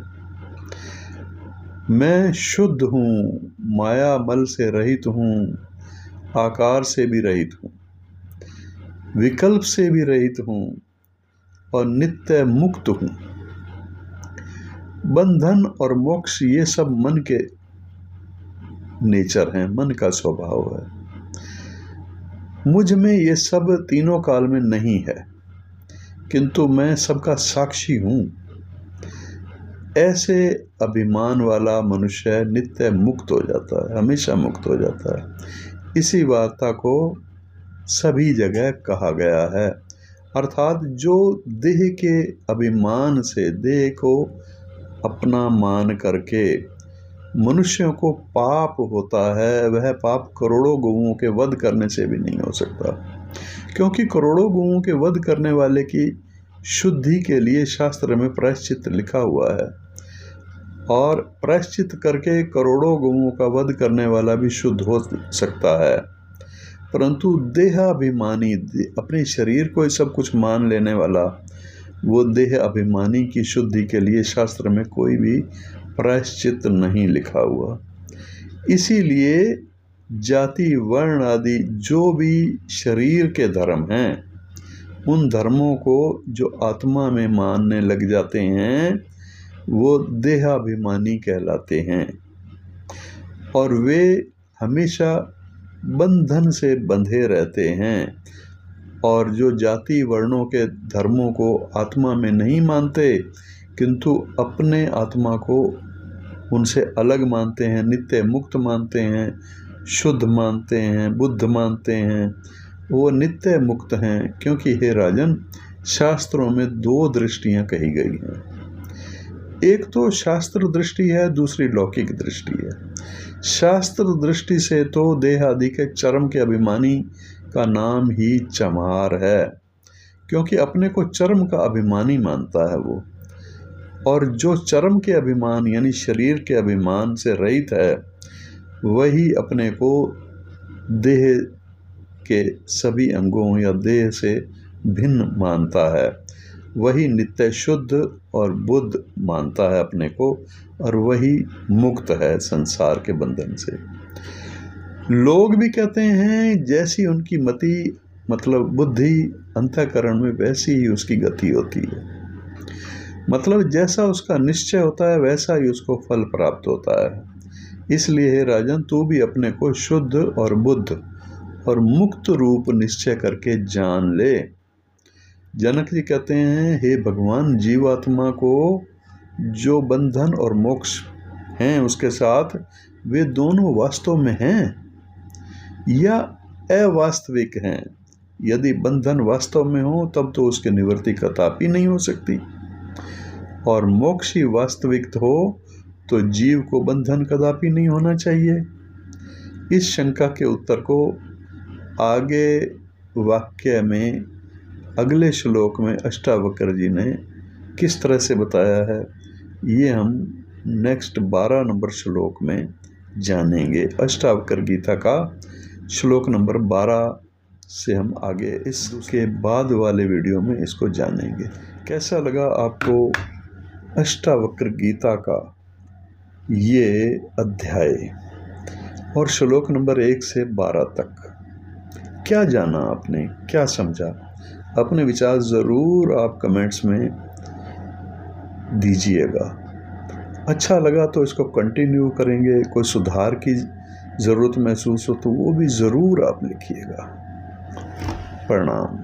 मैं शुद्ध हूँ, माया मल से रहित हूँ, आकार से भी रहित हूँ, विकल्प से भी रहित हूँ और नित्य मुक्त हूँ। बंधन और मोक्ष ये सब मन के नेचर हैं, मन का स्वभाव है। मुझ में ये सब तीनों काल में नहीं है, किंतु मैं सबका साक्षी हूँ। ऐसे अभिमान वाला मनुष्य नित्य मुक्त हो जाता है, हमेशा मुक्त हो जाता है। इसी वार्ता को सभी जगह कहा गया है। अर्थात जो देह के अभिमान से, देह को अपना मान करके मनुष्यों को पाप होता है, वह पाप करोड़ों गौओं के वध करने से भी नहीं हो सकता, क्योंकि करोड़ों गौओं के वध करने वाले की शुद्धि के लिए शास्त्र में प्रायश्चित लिखा हुआ है, और प्रायश्चित करके करोड़ों गौओं का वध करने वाला भी शुद्ध हो सकता है। परंतु देहाभिमानी, अपने शरीर को ही सब कुछ मान लेने वाला, वो देह अभिमानी की शुद्धि के लिए शास्त्र में कोई भी प्रायश्चित नहीं लिखा हुआ। इसीलिए जाति, वर्ण आदि जो भी शरीर के धर्म हैं, उन धर्मों को जो आत्मा में मानने लग जाते हैं वो देहाभिमानी कहलाते हैं, और वे हमेशा बंधन से बंधे रहते हैं। और जो जाति वर्णों के धर्मों को आत्मा में नहीं मानते, किंतु अपने आत्मा को उनसे अलग मानते हैं, नित्य मुक्त मानते हैं, शुद्ध मानते हैं, बुद्ध मानते हैं, वो नित्य मुक्त हैं। क्योंकि हे राजन, शास्त्रों में दो दृष्टियां कही गई हैं, एक तो शास्त्र दृष्टि है, दूसरी लौकिक दृष्टि है। शास्त्र दृष्टि से तो देह आदि के चरम के अभिमानी का नाम ही चमार है, क्योंकि अपने को चरम का अभिमानी मानता है वो। और जो चरम के अभिमान यानी शरीर के अभिमान से रहित है, वही अपने को देह के सभी अंगों या देह से भिन्न मानता है, वही नित्य शुद्ध और बुद्ध मानता है अपने को, और वही मुक्त है संसार के बंधन से। लोग भी कहते हैं जैसी उनकी मति, मतलब बुद्धि अंतःकरण में, वैसी ही उसकी गति होती है। मतलब जैसा उसका निश्चय होता है वैसा ही उसको फल प्राप्त होता है। इसलिए हे राजन, तू भी अपने को शुद्ध और बुद्ध और मुक्त रूप निश्चय करके जान ले। जनक जी कहते हैं, हे भगवान, जीवात्मा को जो बंधन और मोक्ष हैं उसके साथ, वे दोनों वास्तव में हैं या अवास्तविक हैं। यदि बंधन वास्तव में हो तब तो उसकी निवृत्ति कदापि नहीं हो सकती, और मोक्ष ही वास्तविक हो तो जीव को बंधन कदापि नहीं होना चाहिए। इस शंका के उत्तर को आगे वाक्य में, अगले श्लोक में अष्टावक्र जी ने किस तरह से बताया है, ये हम नेक्स्ट 12 नंबर श्लोक में जानेंगे। अष्टावक्र गीता का श्लोक नंबर 12 से हम आगे इसके बाद वाले वीडियो में इसको जानेंगे। कैसा लगा आपको अष्टावक्र गीता का ये अध्याय और श्लोक नंबर 1 से 12 तक? क्या जाना आपने, क्या समझा? अपने विचार ज़रूर आप कमेंट्स में दीजिएगा। अच्छा लगा तो इसको कंटिन्यू करेंगे, कोई सुधार की ज़रूरत महसूस हो तो वो भी ज़रूर आप लिखिएगा। प्रणाम।